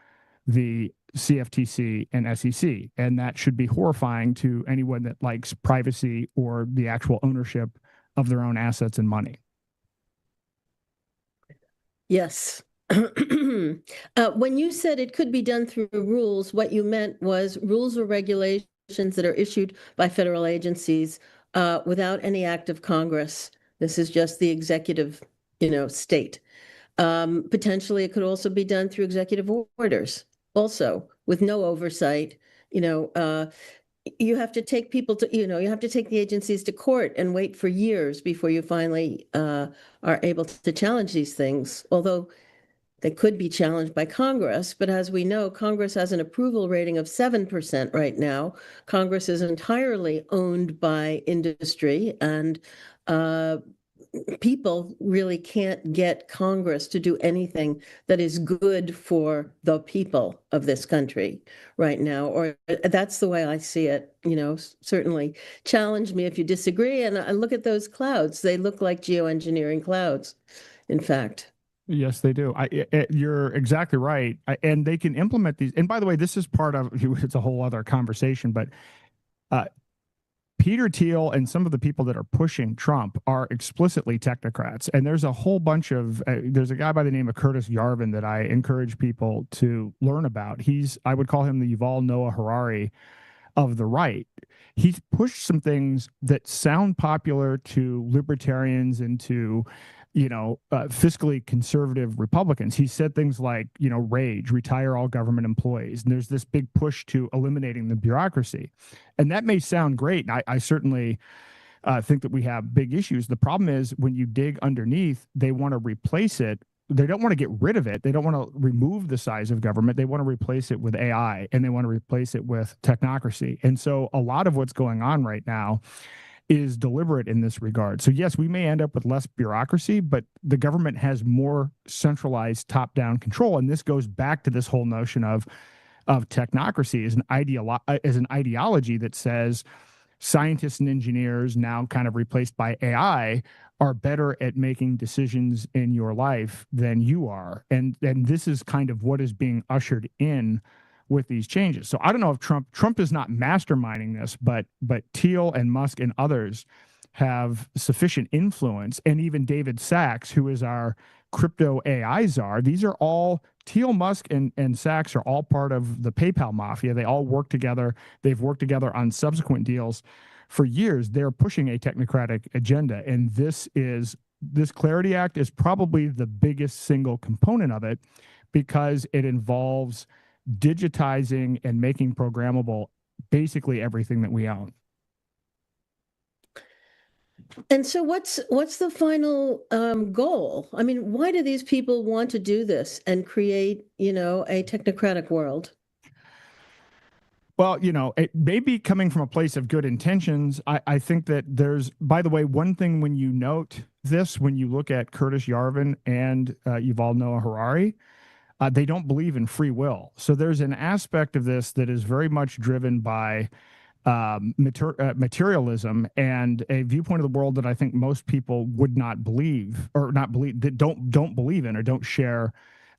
Speaker 7: the CFTC and SEC. And that should be horrifying to anyone that likes privacy or the actual ownership of their own assets and money.
Speaker 6: Yes. When you said it could be done through rules, what you meant was rules or regulations that are issued by federal agencies without any act of Congress. This is just the executive, state. Potentially, it could also be done through executive orders, also with no oversight. You have to take people to, you have to take the agencies to court and wait for years before you finally are able to challenge these things, although they could be challenged by Congress. But as we know, Congress has an approval rating of 7% right now. Congress is entirely owned by industry, and people really can't get Congress to do anything that is good for the people of this country right now, or that's the way I see it. Certainly challenge me if you disagree. And I look at those clouds. They look like geoengineering clouds, in fact.
Speaker 7: Yes, they do. You're exactly right. And they can implement these. And by the way, this is part of, it's a whole other conversation, but Peter Thiel and some of the people that are pushing Trump are explicitly technocrats. And there's a whole bunch of, there's a guy by the name of Curtis Yarvin that I encourage people to learn about. I would call him the Yuval Noah Harari of the right. He's pushed some things that sound popular to libertarians and to, fiscally conservative Republicans. He said things like, rage, retire all government employees. And there's this big push to eliminating the bureaucracy. And that may sound great. And I certainly think that we have big issues. The problem is when you dig underneath, they want to replace it. They don't want to get rid of it. They don't want to remove the size of government. They want to replace it with AI, and they want to replace it with technocracy. And so a lot of what's going on right now is deliberate in this regard. So yes, we may end up with less bureaucracy, but the government has more centralized top-down control. And this goes back to this whole notion of technocracy as an ideology that says scientists and engineers, now kind of replaced by AI, are better at making decisions in your life than you are. And this is kind of what is being ushered in with these changes. So I don't know if Trump is not masterminding this, but Thiel and Musk and others have sufficient influence. And even David Sachs, who is our crypto AI czar, these are all, Thiel, Musk, and Sachs are all part of the PayPal mafia. They all work together. They've worked together on subsequent deals for years. They're pushing a technocratic agenda. And this Clarity Act is probably the biggest single component of it, because it involves digitizing and making programmable basically everything that we own.
Speaker 6: And so what's the final goal? I mean, why do these people want to do this and create, a technocratic world?
Speaker 7: Well, it may be coming from a place of good intentions. I think that there's, by the way, one thing when you note this, when you look at Curtis Yarvin and Yuval Noah Harari, they don't believe in free will. So there's an aspect of this that is very much driven by materialism and a viewpoint of the world that I think most people would not believe, or not believe, that don't believe in or don't share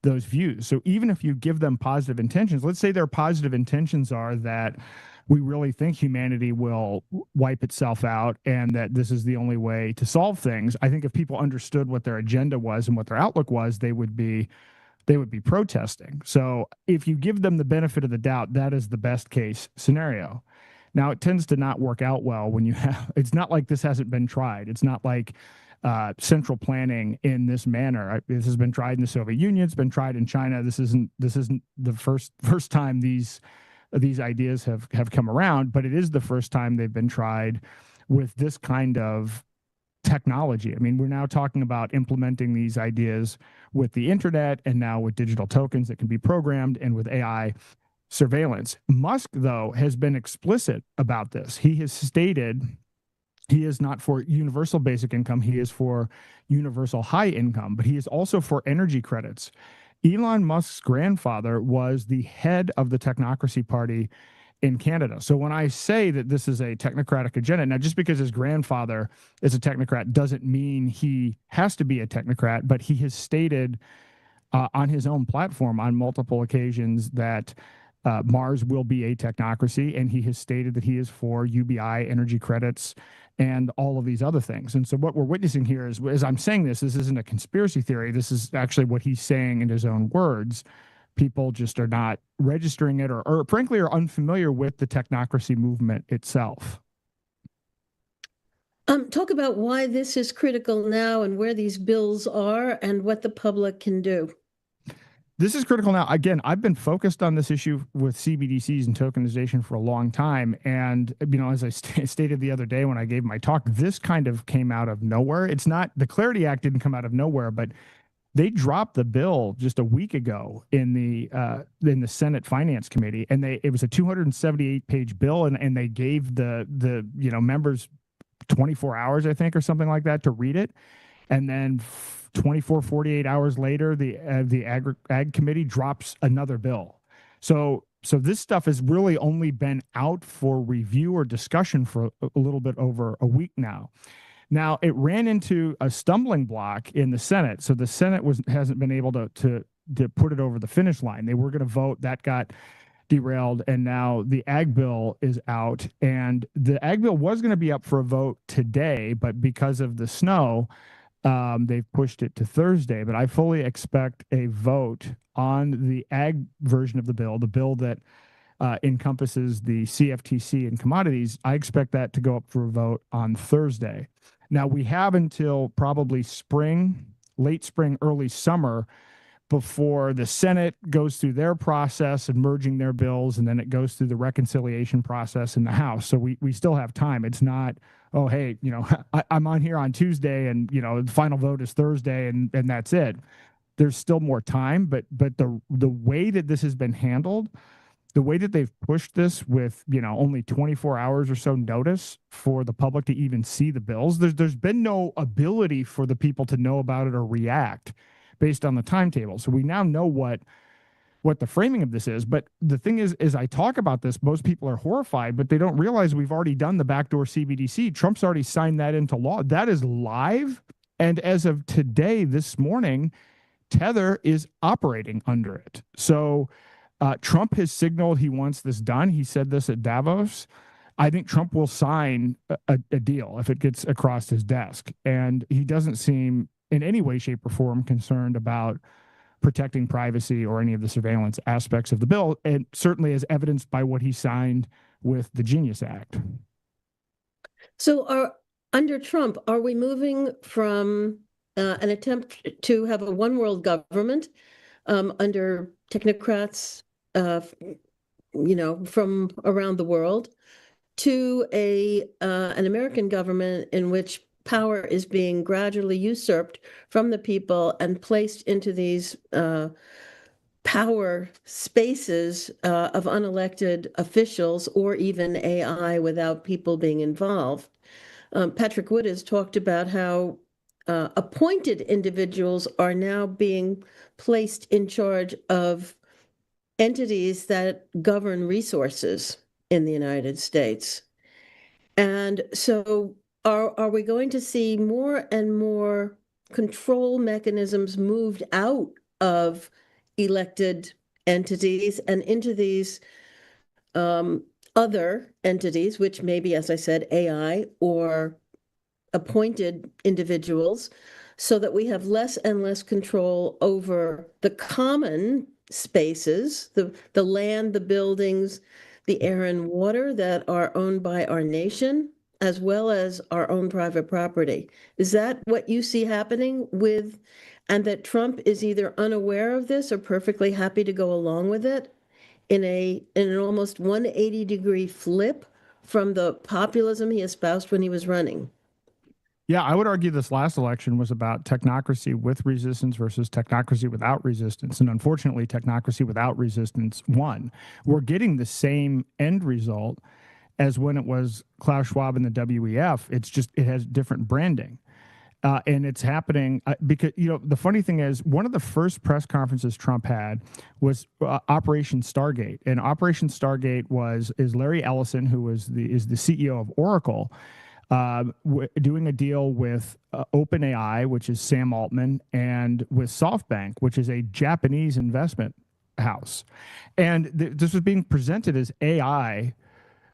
Speaker 7: those views. So even if you give them positive intentions, let's say their positive intentions are that we really think humanity will wipe itself out and that this is the only way to solve things. I think if people understood what their agenda was and what their outlook was, they would be protesting. So if you give them the benefit of the doubt, that is the best case scenario. Now, it tends to not work out well when you have, it's not like this hasn't been tried. It's not like central planning in this manner. This has been tried in the Soviet Union. It's been tried in China. This isn't the first time these ideas have come around, but it is the first time they've been tried with this kind of technology. I mean, we're now talking about implementing these ideas with the internet and now with digital tokens that can be programmed and with AI surveillance. Musk, though, has been explicit about this. He has stated he is not for universal basic income. He is for universal high income, but he is also for energy credits. Elon Musk's grandfather was the head of the technocracy party in Canada. So when I say that this is a technocratic agenda, now just because his grandfather is a technocrat doesn't mean he has to be a technocrat, but he has stated on his own platform on multiple occasions that Mars will be a technocracy, and he has stated that he is for UBI, energy credits, and all of these other things. And so what we're witnessing here is, as I'm saying this isn't a conspiracy theory. This is actually what he's saying in his own words. People just are not registering it or frankly are unfamiliar with the technocracy movement itself.
Speaker 6: Talk about why this is critical now and where these bills are and what the public can do.
Speaker 7: This is critical now. Again, I've been focused on this issue with CBDCs and tokenization for a long time. And, as I stated the other day when I gave my talk, this kind of came out of nowhere. It's not, the Clarity Act didn't come out of nowhere, but they dropped the bill just a week ago in the Senate Finance Committee, and it was a 278-page bill, and they gave the members 24 hours, I think, or something like that, to read it, and then 48 hours later, the Ag Committee drops another bill. So this stuff has really only been out for review or discussion for a little bit over a week now. Now, it ran into a stumbling block in the Senate. So the Senate hasn't been able to put it over the finish line. They were going to vote. That got derailed. And now the Ag bill is out. And the Ag bill was going to be up for a vote today, but because of the snow, they've pushed it to Thursday. But I fully expect a vote on the Ag version of the bill that encompasses the CFTC and commodities. I expect that to go up for a vote on Thursday. Now, we have until probably late spring, early summer, before the Senate goes through their process and merging their bills, and then it goes through the reconciliation process in the House. So we still have time. It's not, oh, hey, I'm on here on Tuesday and, the final vote is Thursday and that's it. There's still more time, but the way that this has been handled, the way that they've pushed this with, only 24 hours or so notice for the public to even see the bills, there's been no ability for the people to know about it or react based on the timetable. So we now know what the framing of this is. But the thing is, as I talk about this, most people are horrified, but they don't realize we've already done the backdoor CBDC. Trump's already signed that into law. That is live. And as of today, this morning, Tether is operating under it. So Trump has signaled he wants this done. He said this at Davos. I think Trump will sign a deal if it gets across his desk. And he doesn't seem in any way, shape, or form concerned about protecting privacy or any of the surveillance aspects of the bill, and certainly as evidenced by what he signed with the Genius Act.
Speaker 6: So under Trump, are we moving from an attempt to have a one world government under technocrats from around the world to an American government in which power is being gradually usurped from the people and placed into these power spaces of unelected officials or even AI without people being involved? Patrick Wood has talked about how appointed individuals are now being placed in charge of entities that govern resources in the United States. And so are we going to see more and more control mechanisms moved out of elected entities and into these other entities, which may be, as I said, AI or appointed individuals, so that we have less and less control over the common spaces, the land, the buildings, the air and water that are owned by our nation, as well as our own private property. Is that what you see happening with, and that Trump is either unaware of this or perfectly happy to go along with it in an almost 180-degree flip from the populism he espoused when he was running?
Speaker 7: Yeah, I would argue this last election was about technocracy with resistance versus technocracy without resistance. And unfortunately, technocracy without resistance won. We're getting the same end result as when it was Klaus Schwab and the WEF. It's just, it has different branding. And it's happening because, the funny thing is, one of the first press conferences Trump had was Operation Stargate. And Operation Stargate is Larry Ellison, who is the CEO of Oracle, doing a deal with OpenAI, which is Sam Altman, and with SoftBank, which is a Japanese investment house. And this was being presented as AI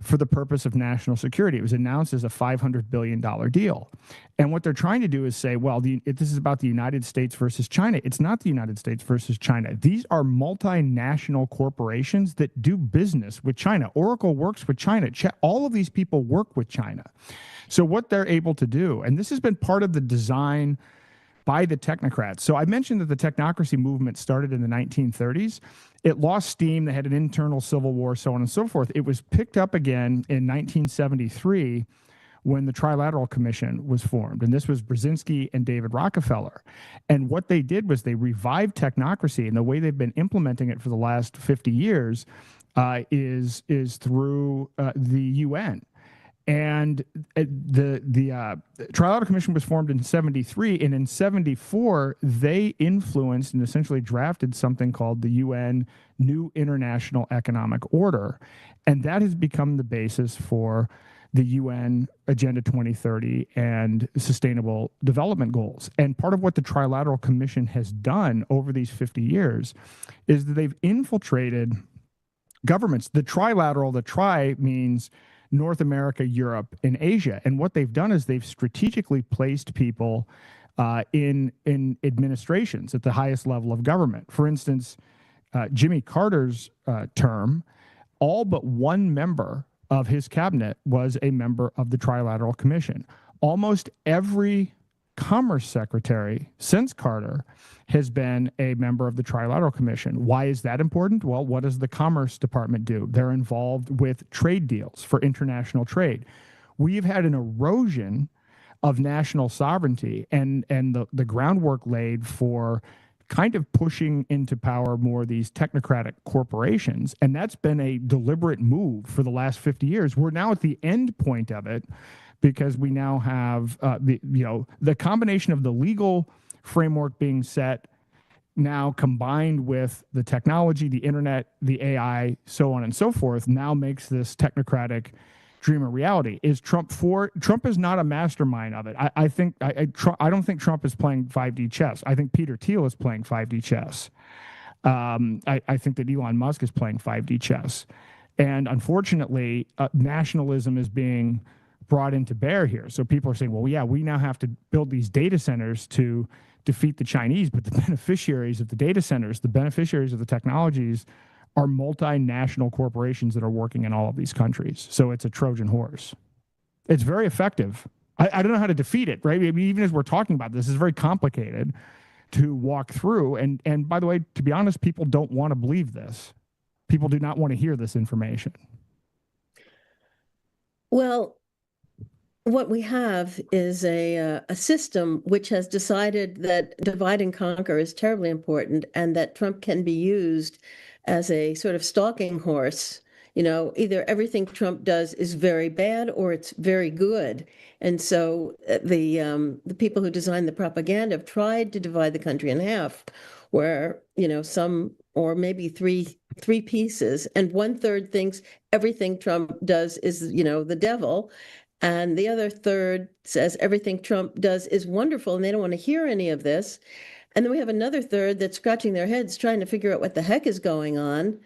Speaker 7: for the purpose of national security. It was announced as a $500 billion deal. And what they're trying to do is say, well, this is about the United States versus China. It's not the United States versus China. These are multinational corporations that do business with China. Oracle works with China. All of these people work with China. So what they're able to do, and this has been part of the design by the technocrats. So I mentioned that the technocracy movement started in the 1930s. It lost steam. They had an internal civil war, so on and so forth. It was picked up again in 1973 when the Trilateral Commission was formed. And this was Brzezinski and David Rockefeller. And what they did was they revived technocracy. And the way they've been implementing it for the last 50 years is through the UN. And the Trilateral Commission was formed in 73, and in 74, they influenced and essentially drafted something called the UN New International Economic Order. And that has become the basis for the UN Agenda 2030 and Sustainable Development Goals. And part of what the Trilateral Commission has done over these 50 years is that they've infiltrated governments. The trilateral, the tri means North America, Europe, and Asia. And what they've done is they've strategically placed people in administrations at the highest level of government. For instance, Jimmy Carter's term, all but one member of his cabinet was a member of the Trilateral Commission. Almost every Commerce Secretary since Carter has been a member of the Trilateral Commission. Why is that important? Well, what does the Commerce Department do? They're involved with trade deals for international trade. We've had an erosion of national sovereignty and the groundwork laid for kind of pushing into power more of these technocratic corporations. And that's been a deliberate move for the last 50 years. We're now at the end point of it, because we now have the combination of the legal framework being set now combined with the technology, the internet, the AI, so on and so forth, now makes this technocratic dream a reality. Is Trump for? Trump is not a mastermind of it. I don't think Trump is playing 5D chess. I think Peter Thiel is playing 5D chess. I think that Elon Musk is playing 5D chess. And unfortunately, nationalism is being brought into bear here. So people are saying, well, yeah, we now have to build these data centers to defeat the Chinese, but the beneficiaries of the data centers, the beneficiaries of the technologies are multinational corporations that are working in all of these countries. So it's a Trojan horse. It's very effective. I don't know how to defeat it, right? I mean, even as we're talking about this, it's very complicated to walk through. And by the way, to be honest, people don't want to believe this. People do not want to hear this information.
Speaker 6: Well, what we have is a system which has decided that divide and conquer is terribly important, and that Trump can be used as a sort of stalking horse. Either everything Trump does is very bad or it's very good. And so the people who designed the propaganda have tried to divide the country in half, where some, or maybe three pieces, and 1/3 thinks everything Trump does is the devil. And the other third says everything Trump does is wonderful, and they don't want to hear any of this. And then we have another third that's scratching their heads trying to figure out what the heck is going on.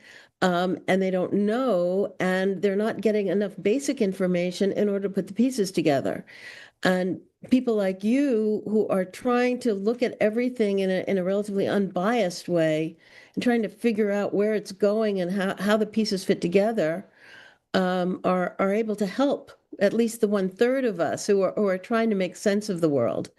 Speaker 6: and they don't know, and they're not getting enough basic information in order to put the pieces together. And people like you who are trying to look at everything in a relatively unbiased way and trying to figure out where it's going and how the pieces fit together are able to help at least the 1/3 of us who are trying to make sense of the world.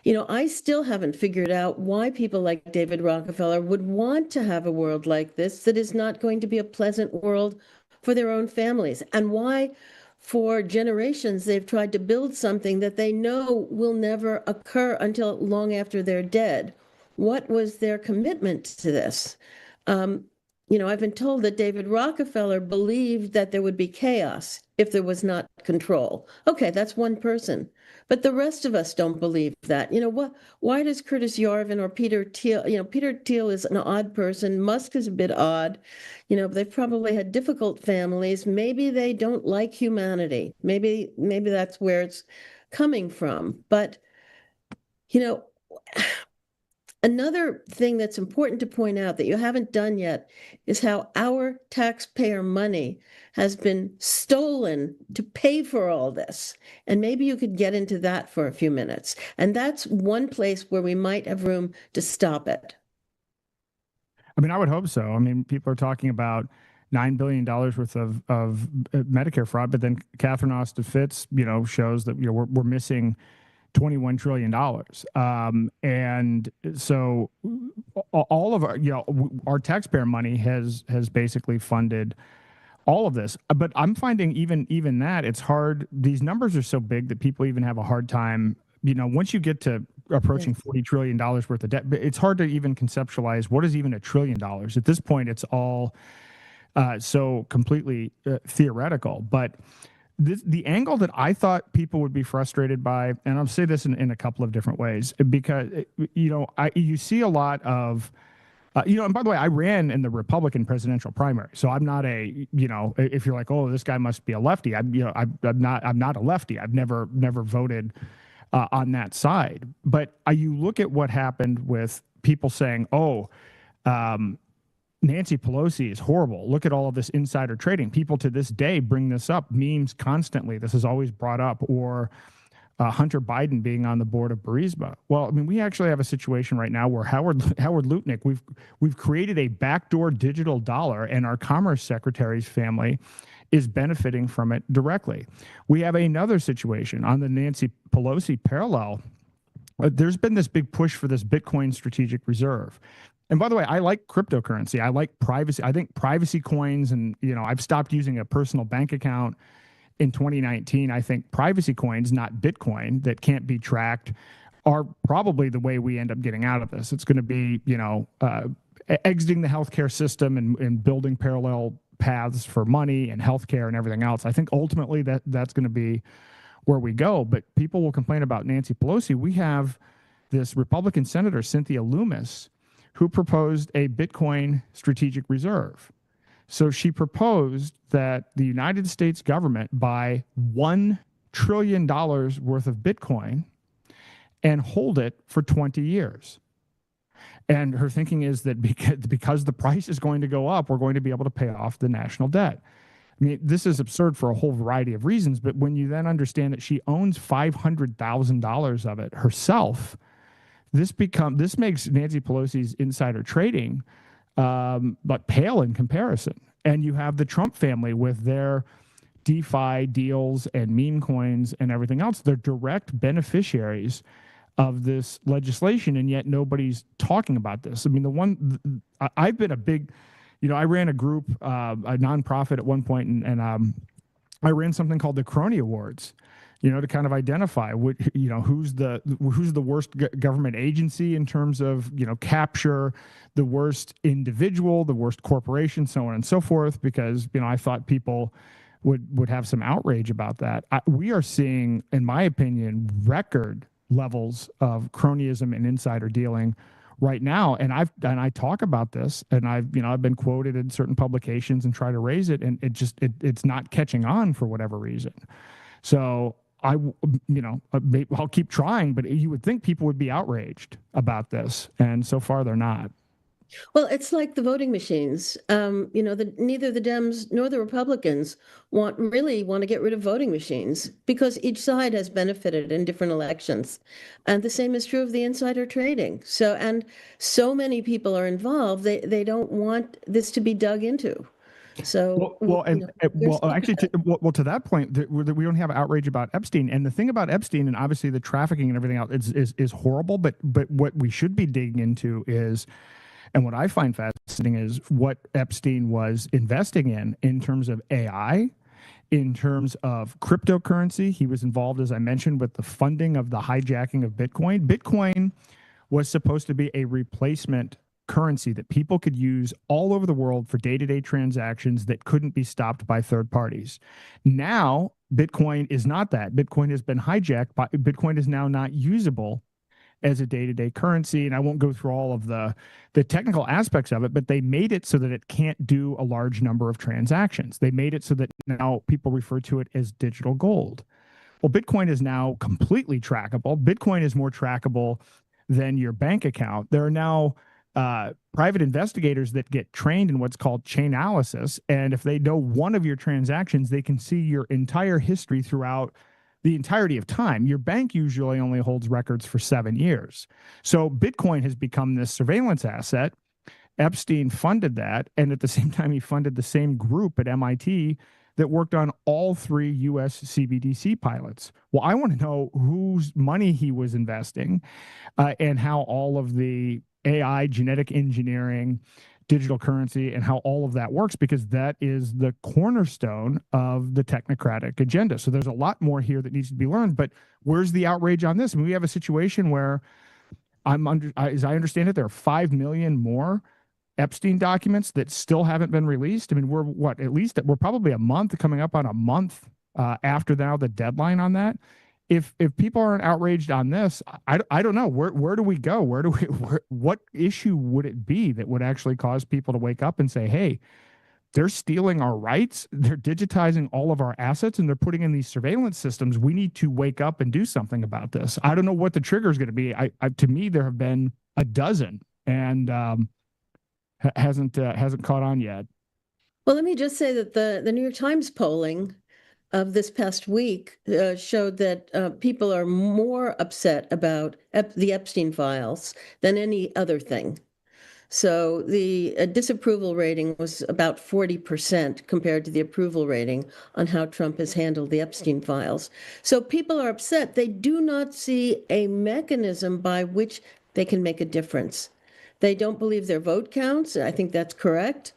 Speaker 6: You know, I still haven't figured out why people like David Rockefeller would want to have a world like this that is not going to be a pleasant world for their own families, and why for generations they've tried to build something that they know will never occur until long after they're dead. What was their commitment to this? You know, I've been told that David Rockefeller believed that there would be chaos if there was not control. Okay, that's one person. But the rest of us don't believe that. You know, why does Curtis Yarvin or Peter Thiel, you know, Peter Thiel is an odd person. Musk is a bit odd. You know, they've probably had difficult families. Maybe they don't like humanity. Maybe that's where it's coming from. But, you know, another thing that's important to point out that you haven't done yet is how our taxpayer money has been stolen to pay for all this. And maybe you could get into that for a few minutes. And that's one place where we might have room to stop it.
Speaker 7: I mean, I would hope so. I mean, people are talking about $9 billion worth of Medicare fraud, but then Catherine Austin Fitts, you know, shows that, you know, we're missing $21 trillion. And so all of our, you know, our taxpayer money has basically funded all of this. But I'm finding even that it's hard. These numbers are so big that people even have a hard time, you know, once you get to approaching $40 trillion worth of debt, it's hard to even conceptualize what is even $1 trillion. At this point, it's all so completely theoretical. But the angle that I thought people would be frustrated by, and I'll say this in a couple of different ways, because, you know, you see a lot of, you know, and by the way, I ran in the Republican presidential primary, so I'm not a, you know, if you're like, oh, this guy must be a lefty, I'm not a lefty. I've never voted on that side. But you look at what happened with people saying, oh, Nancy Pelosi is horrible. Look at all of this insider trading. People to this day bring this up, memes constantly. This is always brought up. Or Hunter Biden being on the board of Burisma. Well, I mean, we actually have a situation right now where Howard Lutnick, we've created a backdoor digital dollar, and our Commerce Secretary's family is benefiting from it directly. We have another situation on the Nancy Pelosi parallel. There's been this big push for this Bitcoin strategic reserve. And by the way, I like cryptocurrency. I like privacy. I think privacy coins, and, you know, I've stopped using a personal bank account in 2019. I think privacy coins, not Bitcoin, that can't be tracked, are probably the way we end up getting out of this. It's going to be, you know, exiting the healthcare system and building parallel paths for money and healthcare and everything else. I think ultimately that's going to be where we go. But people will complain about Nancy Pelosi. We have this Republican Senator, Cynthia Lummis, who proposed a Bitcoin strategic reserve. So she proposed that the United States government buy $1 trillion worth of Bitcoin and hold it for 20 years. And her thinking is that because the price is going to go up, we're going to be able to pay off the national debt. I mean, this is absurd for a whole variety of reasons, but when you then understand that she owns $500,000 of it herself, this makes Nancy Pelosi's insider trading but pale in comparison. And you have the Trump family with their DeFi deals and meme coins and everything else. They're direct beneficiaries of this legislation, and yet nobody's talking about this. I mean, I've been a big, you know, I ran a group, a nonprofit at one point, and I ran something called the Crony Awards, you know, to kind of identify what, you know, who's the worst government agency in terms of, you know, capture, the worst individual, the worst corporation, so on and so forth, because, you know, I thought people would have some outrage about that. We are seeing, in my opinion, record levels of cronyism and insider dealing right now. And I talk about this, and I've been quoted in certain publications and try to raise it, and it's not catching on for whatever reason. So I'll keep trying, but you would think people would be outraged about this, and so far they're not.
Speaker 6: Well, it's like the voting machines. Neither the Dems nor the Republicans really want to get rid of voting machines because each side has benefited in different elections. And the same is true of the insider trading. And so many people are involved, they don't want this to be dug into. So,
Speaker 7: to that point, we don't have outrage about Epstein, and the thing about Epstein, and obviously the trafficking and everything else, is horrible. But what we should be digging into is, and what I find fascinating is what Epstein was investing in terms of AI, in terms of cryptocurrency. He was involved, as I mentioned, with the funding of the hijacking of Bitcoin. Bitcoin was supposed to be a replacement currency that people could use all over the world for day-to-day transactions that couldn't be stopped by third parties. Now, Bitcoin is not that. Bitcoin has been hijacked. Bitcoin is now not usable as a day-to-day currency. And I won't go through all of the technical aspects of it, but they made it so that it can't do a large number of transactions. They made it so that now people refer to it as digital gold. Well, Bitcoin is now completely trackable. Bitcoin is more trackable than your bank account. There are now private investigators that get trained in what's called chain analysis. And if they know one of your transactions, they can see your entire history throughout the entirety of time. Your bank usually only holds records for 7 years. So Bitcoin has become this surveillance asset. Epstein funded that. And at the same time, he funded the same group at MIT that worked on all 3 US CBDC pilots. Well, I want to know whose money he was investing and how all of the AI, genetic engineering, digital currency, and how all of that works, because that is the cornerstone of the technocratic agenda. So there's a lot more here that needs to be learned. But where's the outrage on this? I mean, we have a situation where as I understand it, there are 5 million more Epstein documents that still haven't been released. I mean, we're probably coming up on a month after now the deadline on that. If people aren't outraged on this, I don't know where do we go? What issue would it be that would actually cause people to wake up and say, hey, they're stealing our rights, they're digitizing all of our assets, and they're putting in these surveillance systems. We need to wake up and do something about this. I don't know what the trigger is going to be. To me, there have been a dozen, and hasn't caught on yet.
Speaker 6: Well, let me just say that the New York Times polling of this past week showed that people are more upset about the Epstein files than any other thing. So the disapproval rating was about 40% compared to the approval rating on how Trump has handled the Epstein files. So people are upset. They do not see a mechanism by which they can make a difference. They don't believe their vote counts. I think that's correct.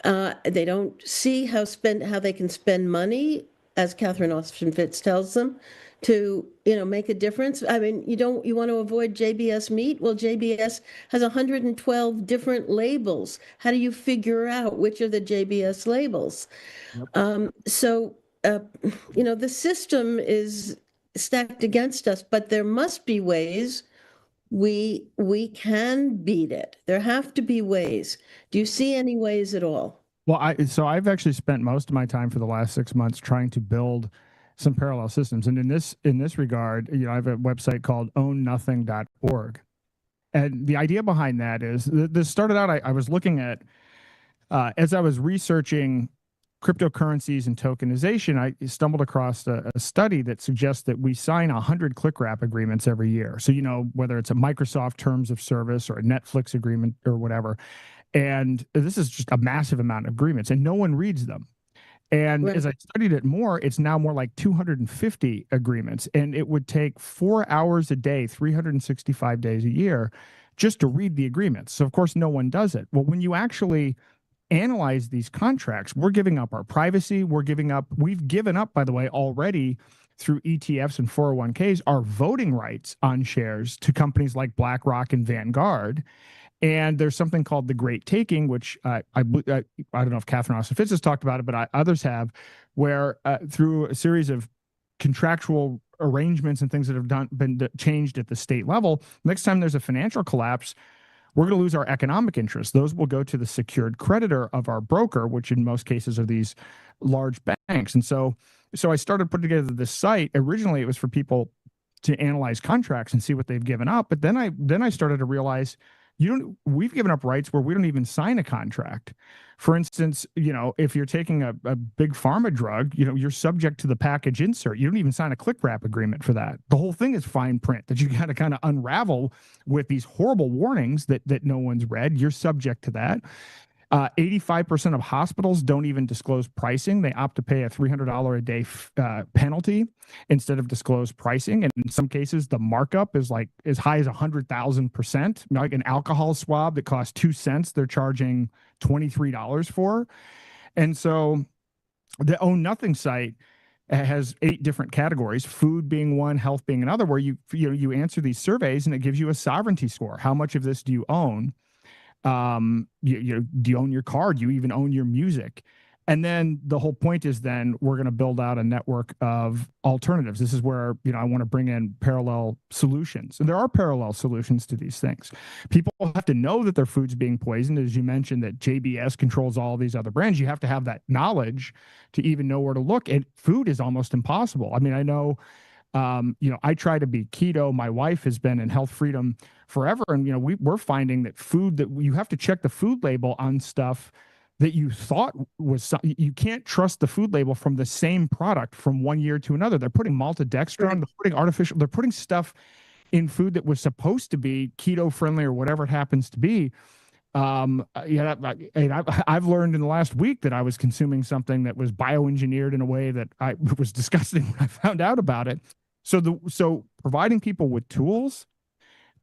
Speaker 6: They don't see how they can spend money, as Catherine Austin Fitts tells them, to make a difference. I mean, you want to avoid JBS meat? Well, JBS has 112 different labels. How do you figure out which are the JBS labels? Yep. The system is stacked against us, but there must be ways we can beat it. There have to be ways. Do you see any ways at all?
Speaker 7: Well, I've actually spent most of my time for the last 6 months trying to build some parallel systems. And in this regard, I have a website called ownnothing.org. And the idea behind that is this started out, I was looking at, as I was researching cryptocurrencies and tokenization, I stumbled across a study that suggests that we sign 100 click wrap agreements every year. So, whether it's a Microsoft terms of service or a Netflix agreement or whatever. And this is just a massive amount of agreements, and no one reads them. And as I studied it more, it's now more like 250 agreements. And it would take 4 hours a day, 365 days a year, just to read the agreements. So, of course, no one does it. Well, when you actually analyze these contracts, we're giving up our privacy. We've given up, by the way, already through ETFs and 401ks, our voting rights on shares to companies like BlackRock and Vanguard. And there's something called the Great Taking, which I don't know if Catherine Austin Fitts has talked about it, but others have, where through a series of contractual arrangements and things that have been changed at the state level, next time there's a financial collapse, we're going to lose our economic interests. Those will go to the secured creditor of our broker, which in most cases are these large banks. And so I started putting together this site. Originally, it was for people to analyze contracts and see what they've given up. But then I started to realize we've given up rights where we don't even sign a contract. For instance, if you're taking a big pharma drug, you're subject to the package insert. You don't even sign a click wrap agreement for that. The whole thing is fine print that you got to kind of unravel with these horrible warnings that no one's read. You're subject to that. 85% of hospitals don't even disclose pricing. They opt to pay a $300 a day penalty instead of disclose pricing. And in some cases, the markup is like as high as 100,000%. Like an alcohol swab that costs 2 cents, they're charging $23 for. And so the Own Nothing site has 8 different categories, food being one, health being another, where you answer these surveys and it gives you a sovereignty score. How much of this do you own? Do you own your car? Do you even own your music? And then the whole point is then we're going to build out a network of alternatives. This is where, I want to bring in parallel solutions. And there are parallel solutions to these things. People have to know that their food's being poisoned. As you mentioned, that JBS controls all these other brands. You have to have that knowledge to even know where to look. And food is almost impossible. I mean, I know, I try to be keto. My wife has been in health freedom forever. And, we're finding that food that you have to check the food label on stuff that you thought was, you can't trust the food label from the same product from one year to another. They're putting maltodextrin,
Speaker 6: Right.
Speaker 7: they're putting stuff in food that was supposed to be keto friendly or whatever it happens to be. And I've learned in the last week that I was consuming something that was bioengineered in a way that it was disgusting when I found out about it. So providing people with tools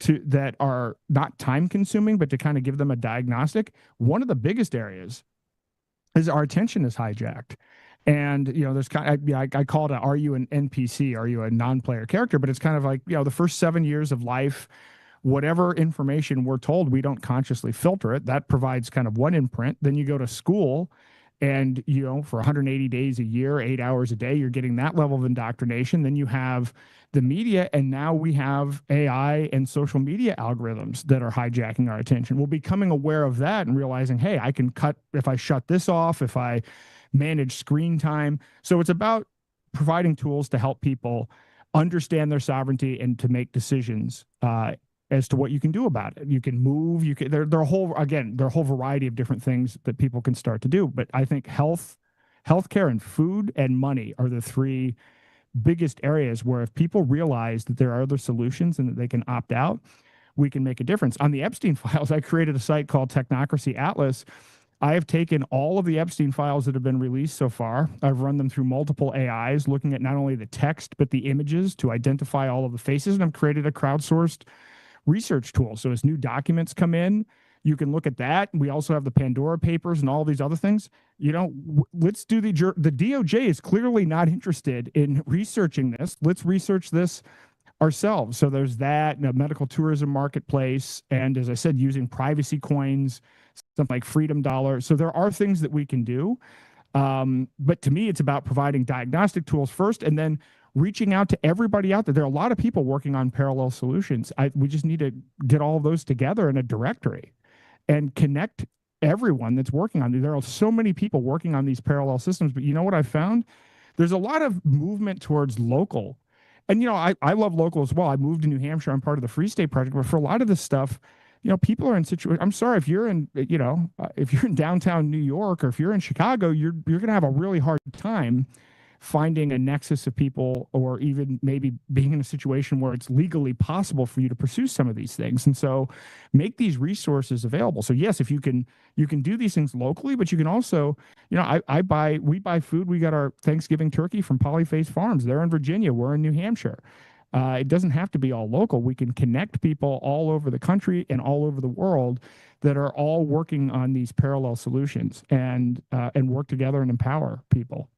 Speaker 7: that are not time consuming, but to kind of give them a diagnostic. One of the biggest areas is our attention is hijacked. And, there's I call it are you an NPC? Are you a non-player character? But it's kind of like, the first 7 years of life, whatever information we're told, we don't consciously filter it. That provides kind of one imprint. Then you go to school and, for 180 days a year, 8 hours a day, you're getting that level of indoctrination. Then you have the media, and now we have AI and social media algorithms that are hijacking our attention. We're becoming aware of that and realizing, hey, I can cut if I shut this off, if I manage screen time. So it's about providing tools to help people understand their sovereignty and to make decisions as to what you can do about it. You can move, there are a whole variety of different things that people can start to do. But I think healthcare and food and money are the 3 biggest areas where if people realize that there are other solutions and that they can opt out, we can make a difference. On the Epstein files, I created a site called Technocracy Atlas. I have taken all of the Epstein files that have been released so far. I've run them through multiple AIs, looking at not only the text, but the images to identify all of the faces. And I've created a crowdsourced research tool. So as new documents come in, you can look at that. We also have the Pandora Papers and all these other things. Let's do the DOJ is clearly not interested in researching this. Let's research this ourselves. So there's that, medical tourism marketplace. And as I said, using privacy coins, something like Freedom Dollar. So there are things that we can do. But to me, it's about providing diagnostic tools first and then reaching out to everybody out there. There are a lot of people working on parallel solutions. We just need to get all of those together in a directory and connect everyone that's working on it. There are so many people working on these parallel systems, but you know what I found? There's a lot of movement towards local. And, I love local as well. I moved to New Hampshire. I'm part of the Free State Project, but for a lot of this stuff, people are in situations. I'm sorry, if you're in, if you're in downtown New York or if you're in Chicago, you're going to have a really hard time finding a nexus of people, or even maybe being in a situation where it's legally possible for you to pursue some of these things. And so make these resources available. So yes, if you can do these things locally, but you can also, we buy food. We got our Thanksgiving turkey from Polyface Farms. They're in Virginia. We're in New Hampshire. It doesn't have to be all local. We can connect people all over the country and all over the world that are all working on these parallel solutions and work together and empower people.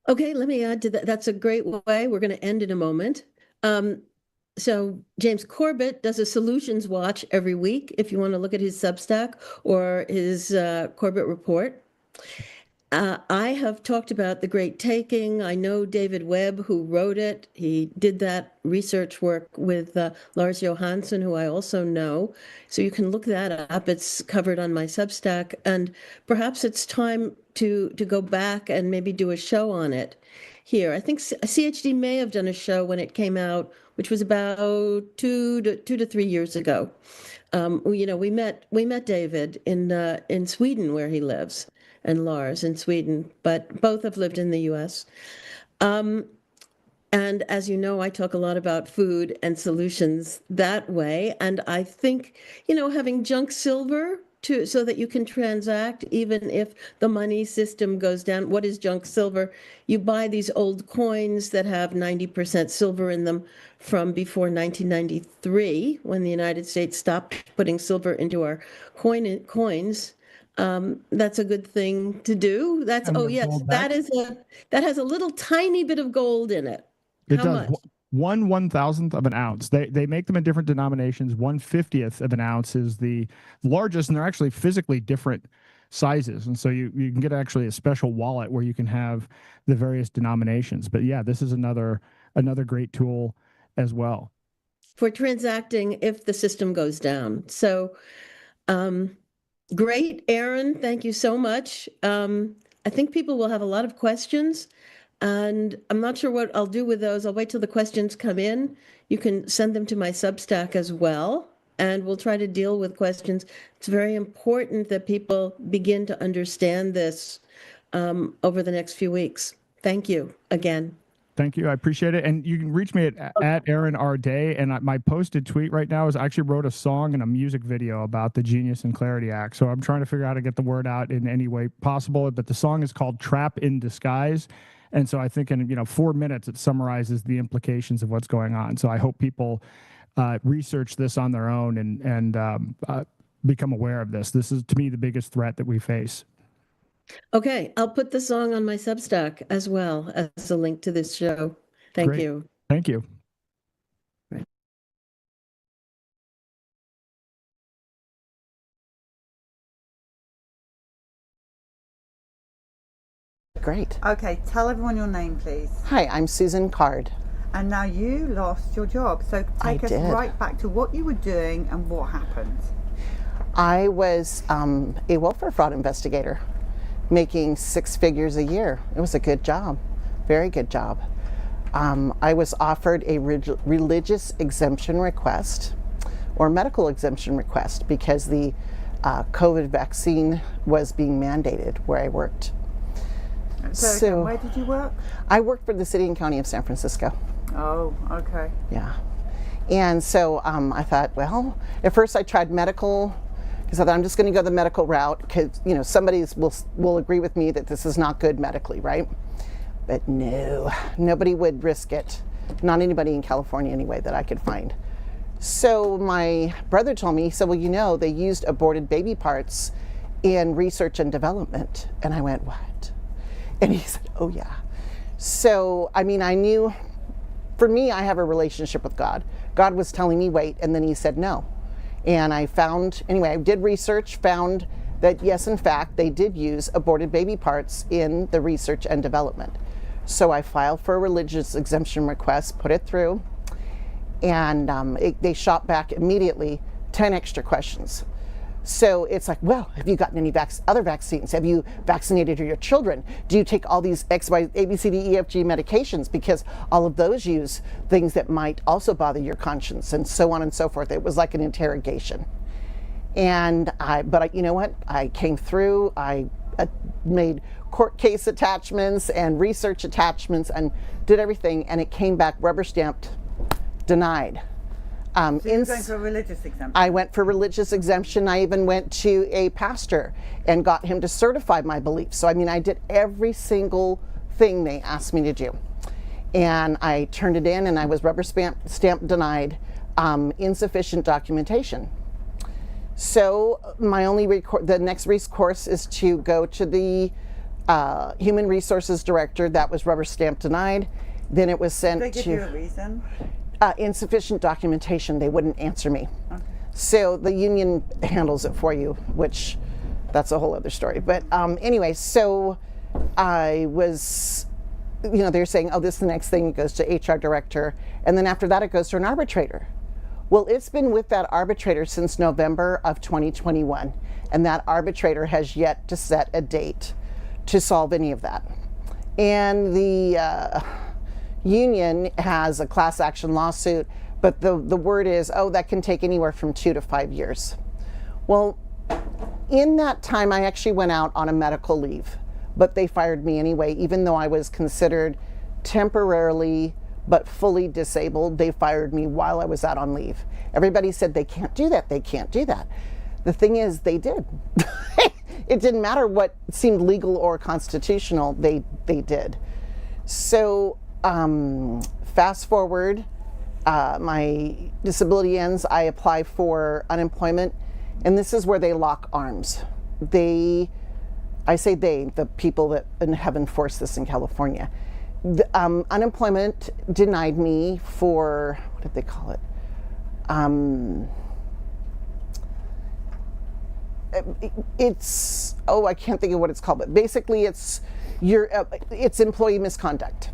Speaker 6: Okay, let me add to that. That's a great way. We're going to end in a moment. So James Corbett does a solutions watch every week if you want to look at his Substack or his Corbett report. I have talked about The Great Taking. I know David Webb, who wrote it. He did that research work with Lars Johansson, who I also know. So you can look that up. It's covered on my Substack. And perhaps it's time to go back and maybe do a show on it here. I think CHD may have done a show when it came out, which was about 2 to 3 years ago. We met David in Sweden, where he lives, and Lars in Sweden, but both have lived in the U.S. And as you know, I talk a lot about food and solutions that way. And I think, having junk silver so that you can transact, even if the money system goes down. What is junk silver? You buy these old coins that have 90% silver in them from before 1993, when the United States stopped putting silver into our coins. That's a good thing to do.
Speaker 7: And
Speaker 6: Oh
Speaker 7: the
Speaker 6: yes,
Speaker 7: gold
Speaker 6: that
Speaker 7: backs?
Speaker 6: that has a little tiny bit of gold in it.
Speaker 7: It
Speaker 6: How
Speaker 7: does.
Speaker 6: much?
Speaker 7: 1/1000th of an ounce. They make them in different denominations. 1/50th of an ounce is the largest, and they're actually physically different sizes. And so you can get actually a special wallet where you can have the various denominations. But yeah, this is another great tool as well.
Speaker 6: For transacting if the system goes down. So, great, Aaron. Thank you so much. I think people will have a lot of questions, and I'm not sure what I'll do with those. I'll wait till the questions come in. You can send them to my Substack as well, and we'll try to deal with questions. It's very important that people begin to understand this over the next few weeks. Thank you again.
Speaker 7: Thank you. I appreciate it. And you can reach me at Aaron R. Day. And my posted tweet right now is I actually wrote a song and a music video about the Genius and Clarity Act. So I'm trying to figure out how to get the word out in any way possible. But the song is called Trap in Disguise. And so I think in 4 minutes, it summarizes the implications of what's going on. So I hope people research this on their own and become aware of this. This is, to me, the biggest threat that we face.
Speaker 6: Okay, I'll put the song on my Substack as well as a link to this show. Thank
Speaker 7: Great.
Speaker 6: you.
Speaker 7: Thank you.
Speaker 8: Great.
Speaker 9: Okay, tell everyone your name, please.
Speaker 8: Hi, I'm Susan Card.
Speaker 9: And now you lost your job. So take us right back to what you were doing and what happened.
Speaker 8: I was a welfare fraud investigator, making 6 figures a year. It was a good job, very good job. I was offered a religious exemption request or medical exemption request because the COVID vaccine was being mandated where I worked.
Speaker 9: So where did you work?
Speaker 8: I worked for the city and county of San Francisco.
Speaker 9: Oh, okay.
Speaker 8: Yeah. And so I thought, well, at first I tried medical, because I thought I'm just going to go the medical route because, somebody will agree with me that this is not good medically, right? But no, nobody would risk it. Not anybody in California anyway that I could find. So my brother told me, he said, well, they used aborted baby parts in research and development. And I went, what? And he said, oh yeah. So, I knew, for me, I have a relationship with God. God was telling me wait, and then he said no. And I did research, found that yes, in fact, they did use aborted baby parts in the research and development. So I filed for a religious exemption request, put it through, and they shot back immediately 10 extra questions. So it's like, well, have you gotten any other vaccines? Have you vaccinated your children? Do you take all these X, Y, A, B, C, D, E, F, G medications? Because all of those use things that might also bother your conscience, and so on and so forth. It was like an interrogation. But you know what? I came through. I made court case attachments and research attachments and did everything, and it came back rubber stamped, denied.
Speaker 9: So you were going for a religious exemption?
Speaker 8: I went for religious exemption. I even went to a pastor and got him to certify my beliefs. So I did every single thing they asked me to do. And I turned it in, and I was rubber stamp denied, insufficient documentation. So my the next recourse is to go to the human resources director. That was rubber stamp denied. Then it was sent
Speaker 9: Did they give you a reason?
Speaker 8: Insufficient documentation. They wouldn't answer me.
Speaker 9: Okay.
Speaker 8: So the union handles it for you, which that's a whole other story. But anyway, so I was, they're saying, oh, this is the next thing. It goes to HR director. And then after that, it goes to an arbitrator. Well, it's been with that arbitrator since November of 2021. And that arbitrator has yet to set a date to solve any of that. And the union has a class action lawsuit But the word is, oh, that can take anywhere from 2 to 5 years. Well, in that time, I actually went out on a medical leave, but they fired me anyway, even though I was considered temporarily but fully disabled. They fired me while I was out on leave. Everybody said they can't do that, they can't do that. The thing is, they did. It didn't matter what seemed legal or constitutional, they did. So fast forward, my disability ends, I apply for unemployment, and this is where they lock arms. The people that have enforced this in California. Unemployment denied me for, what did they call it? I can't think of what it's called, but basically it's employee misconduct,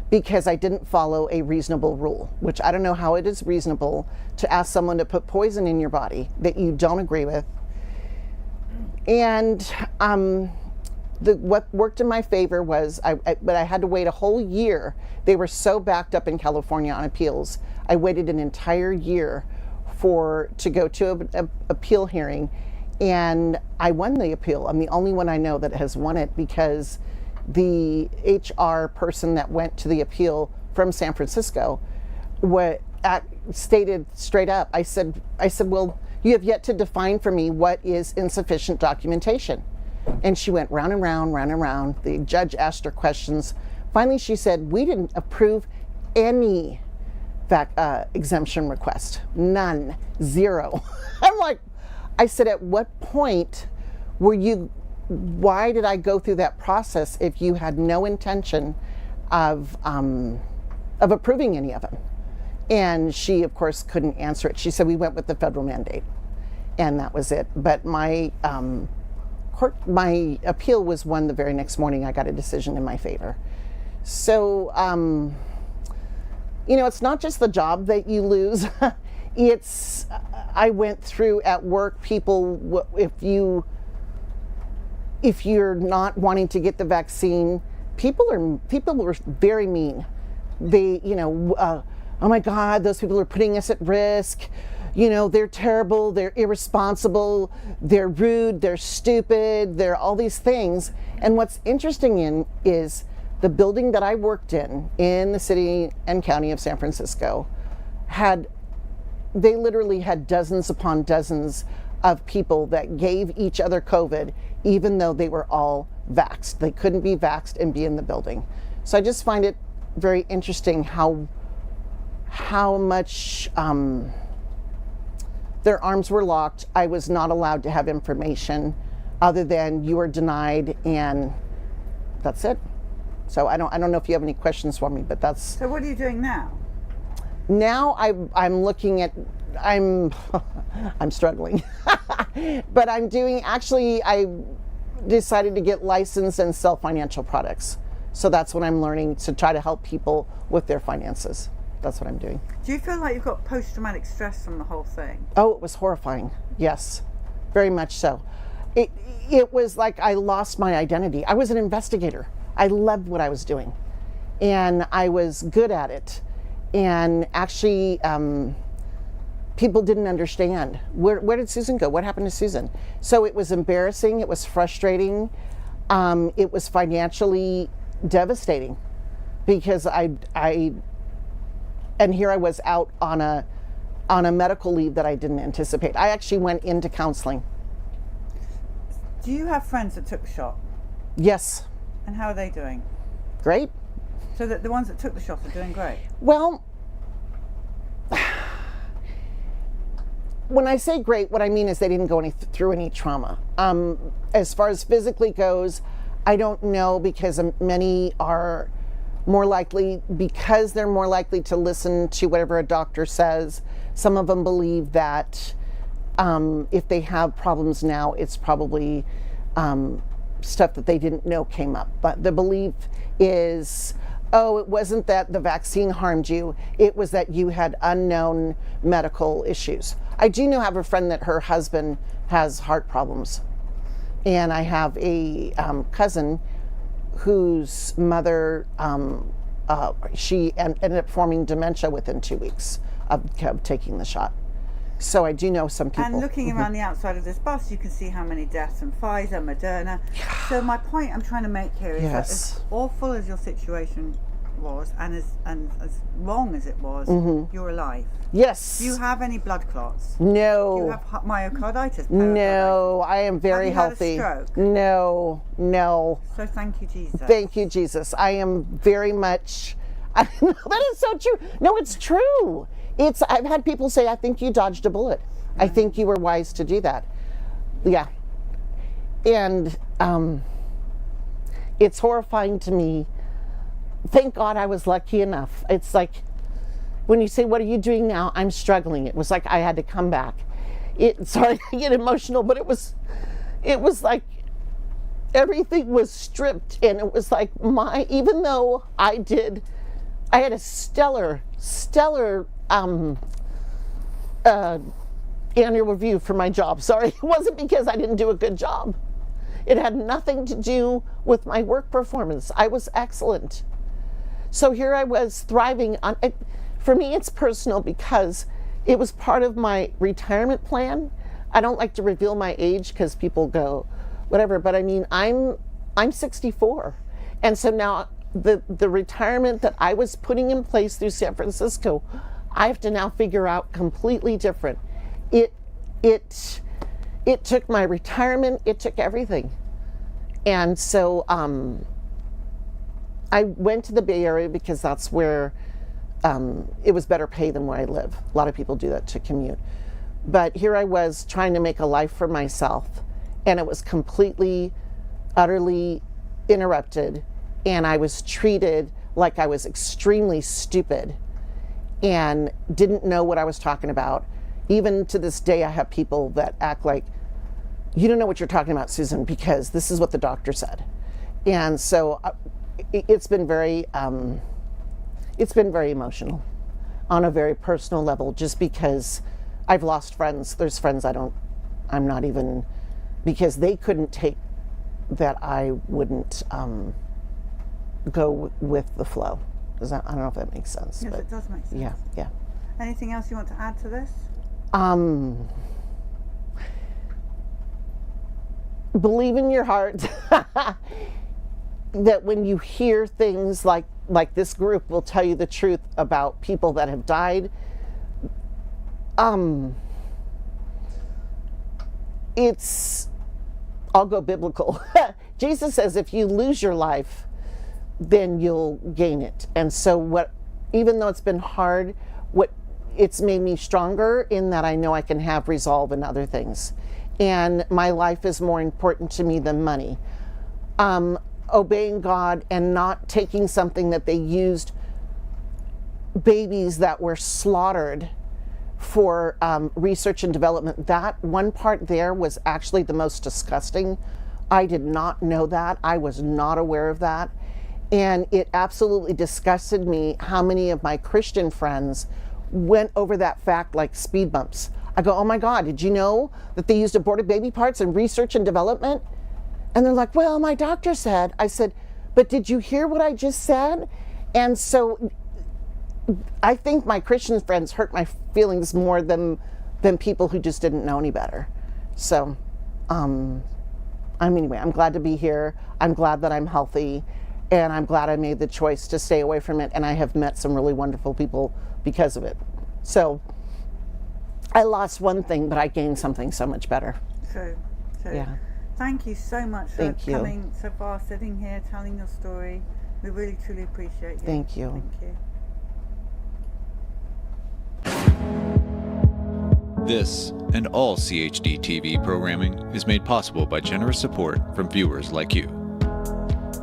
Speaker 8: because I didn't follow a reasonable rule, which I don't know how it is reasonable to ask someone to put poison in your body that you don't agree with. And what worked in my favor was, but I had to wait a whole year. They were so backed up in California on appeals. I waited an entire year to go to an appeal hearing, and I won the appeal. I'm the only one I know that has won it, because the HR person that went to the appeal from San Francisco stated straight up, I said, well, you have yet to define for me what is insufficient documentation. And she went round and round, round and round. The judge asked her questions. Finally, she said, we didn't approve any exemption request. None. Zero. I'm like, I said, at what point why did I go through that process if you had no intention of approving any of them? And she, of course, couldn't answer it. She said, we went with the federal mandate, and that was it. But my appeal was won the very next morning. I got a decision in my favor. So, it's not just the job that you lose. I went through at work, people, if you're not wanting to get the vaccine, people were very mean. They, oh my God, those people are putting us at risk. They're terrible, they're irresponsible, they're rude, they're stupid, they're all these things. And what's interesting is the building that I worked in the city and county of San Francisco, they literally had dozens upon dozens of people that gave each other COVID, even though they were all vaxxed. They couldn't be vaxxed and be in the building. So I just find it very interesting how much their arms were locked. I was not allowed to have information other than you were denied, and that's it. So I don't know if you have any questions for me, but that's.
Speaker 9: So what are you doing now?
Speaker 8: Now I'm looking at, I'm struggling, but I decided to get licensed and sell financial products. So that's what I'm learning, to try to help people with their finances. That's what I'm doing.
Speaker 9: Do you feel like you've got post-traumatic stress from the whole thing?
Speaker 8: Oh, it was horrifying. Yes, very much so. It was like I lost my identity. I was an investigator. I loved what I was doing, and I was good at it. And actually, people didn't understand. Where did Susan go? What happened to Susan? So it was embarrassing. It was frustrating. It was financially devastating, because and here I was out on a medical leave that I didn't anticipate. I actually went into counseling.
Speaker 9: Do you have friends that took the shot?
Speaker 8: Yes.
Speaker 9: And how are they doing?
Speaker 8: Great.
Speaker 9: So that the ones that took the shot are doing great?
Speaker 8: Well, when I say great, what I mean is they didn't go through any trauma. As far as physically goes, I don't know, because many are more likely, because they're more likely to listen to whatever a doctor says. Some of them believe that if they have problems now, it's probably stuff that they didn't know came up. But the belief is, oh, it wasn't that the vaccine harmed you, it was that you had unknown medical issues. I do have a friend that her husband has heart problems. And I have a cousin whose mother, she ended up forming dementia within 2 weeks of taking the shot. So I do know some people.
Speaker 9: And looking around the outside of this bus, you can see how many deaths from Pfizer, Moderna. So my point I'm trying to make here is that as awful as your situation was, and as wrong as it was, you're alive.
Speaker 8: Yes.
Speaker 9: Do you have any blood clots?
Speaker 8: No.
Speaker 9: Do you have myocarditis?
Speaker 8: No, I am very healthy.
Speaker 9: Had a stroke?
Speaker 8: No.
Speaker 9: So thank you, Jesus.
Speaker 8: Thank you, Jesus. I am very much. That is so true. No, it's true. I've had people say, I think you dodged a bullet. I think you were wise to do that. Yeah. And it's horrifying to me. Thank God I was lucky enough. It's like when you say, what are you doing now? I'm struggling. It was like I had to come back. Sorry, I get emotional, but it was like everything was stripped, and it was like even though I had a stellar annual review for my job. Sorry, it wasn't because I didn't do a good job. It had nothing to do with my work performance. I was excellent. So here I was thriving on it. For me, it's personal because it was part of my retirement plan. I don't like to reveal my age because people go, whatever, but I mean, I'm 64. And so now the retirement that I was putting in place through San Francisco, I have to now figure out completely different. It took my retirement, it took everything. And so I went to the Bay Area because that's where it was better pay than where I live. A lot of people do that to commute. But here I was trying to make a life for myself, and it was completely, utterly interrupted. And I was treated like I was extremely stupid and didn't know what I was talking about. Even to this day, I have people that act like, you don't know what you're talking about, Susan, because this is what the doctor said. And so it's been very emotional on a very personal level, just because I've lost friends. There's friends I'm not even, because they couldn't take that I wouldn't go with the flow. I don't know if that makes sense.
Speaker 9: Yes,
Speaker 8: but
Speaker 9: it does make sense.
Speaker 8: Yeah.
Speaker 9: Anything else you want to add to this?
Speaker 8: Believe in your heart that when you hear things like this group will tell you the truth about people that have died, I'll go biblical. Jesus says if you lose your life, then you'll gain it. And so even though it's been hard, it's made me stronger in that I know I can have resolve in other things. And my life is more important to me than money. Obeying God and not taking something that they used babies that were slaughtered for research and development. That one part there was actually the most disgusting. I did not know that. I was not aware of that. And it absolutely disgusted me how many of my Christian friends went over that fact like speed bumps. I go, oh my God, did you know that they used aborted baby parts in research and development? And they're like, well, my doctor said. I said, but did you hear what I just said? And so I think my Christian friends hurt my feelings more than people who just didn't know any better. So, anyway, I'm glad to be here. I'm glad that I'm healthy, and I'm glad I made the choice to stay away from it. And I have met some really wonderful people because of it. So I lost one thing, but I gained something so much better.
Speaker 9: True.
Speaker 8: Yeah.
Speaker 9: Thank you so much for coming so far, sitting here, telling your story. We really, truly appreciate you.
Speaker 8: Thank you.
Speaker 9: Thank you.
Speaker 1: This and all CHD TV programming is made possible by generous support from viewers like you.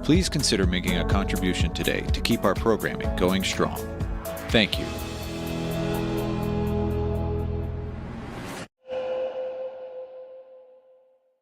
Speaker 1: Please consider making a contribution today to keep our programming going strong. Thank you.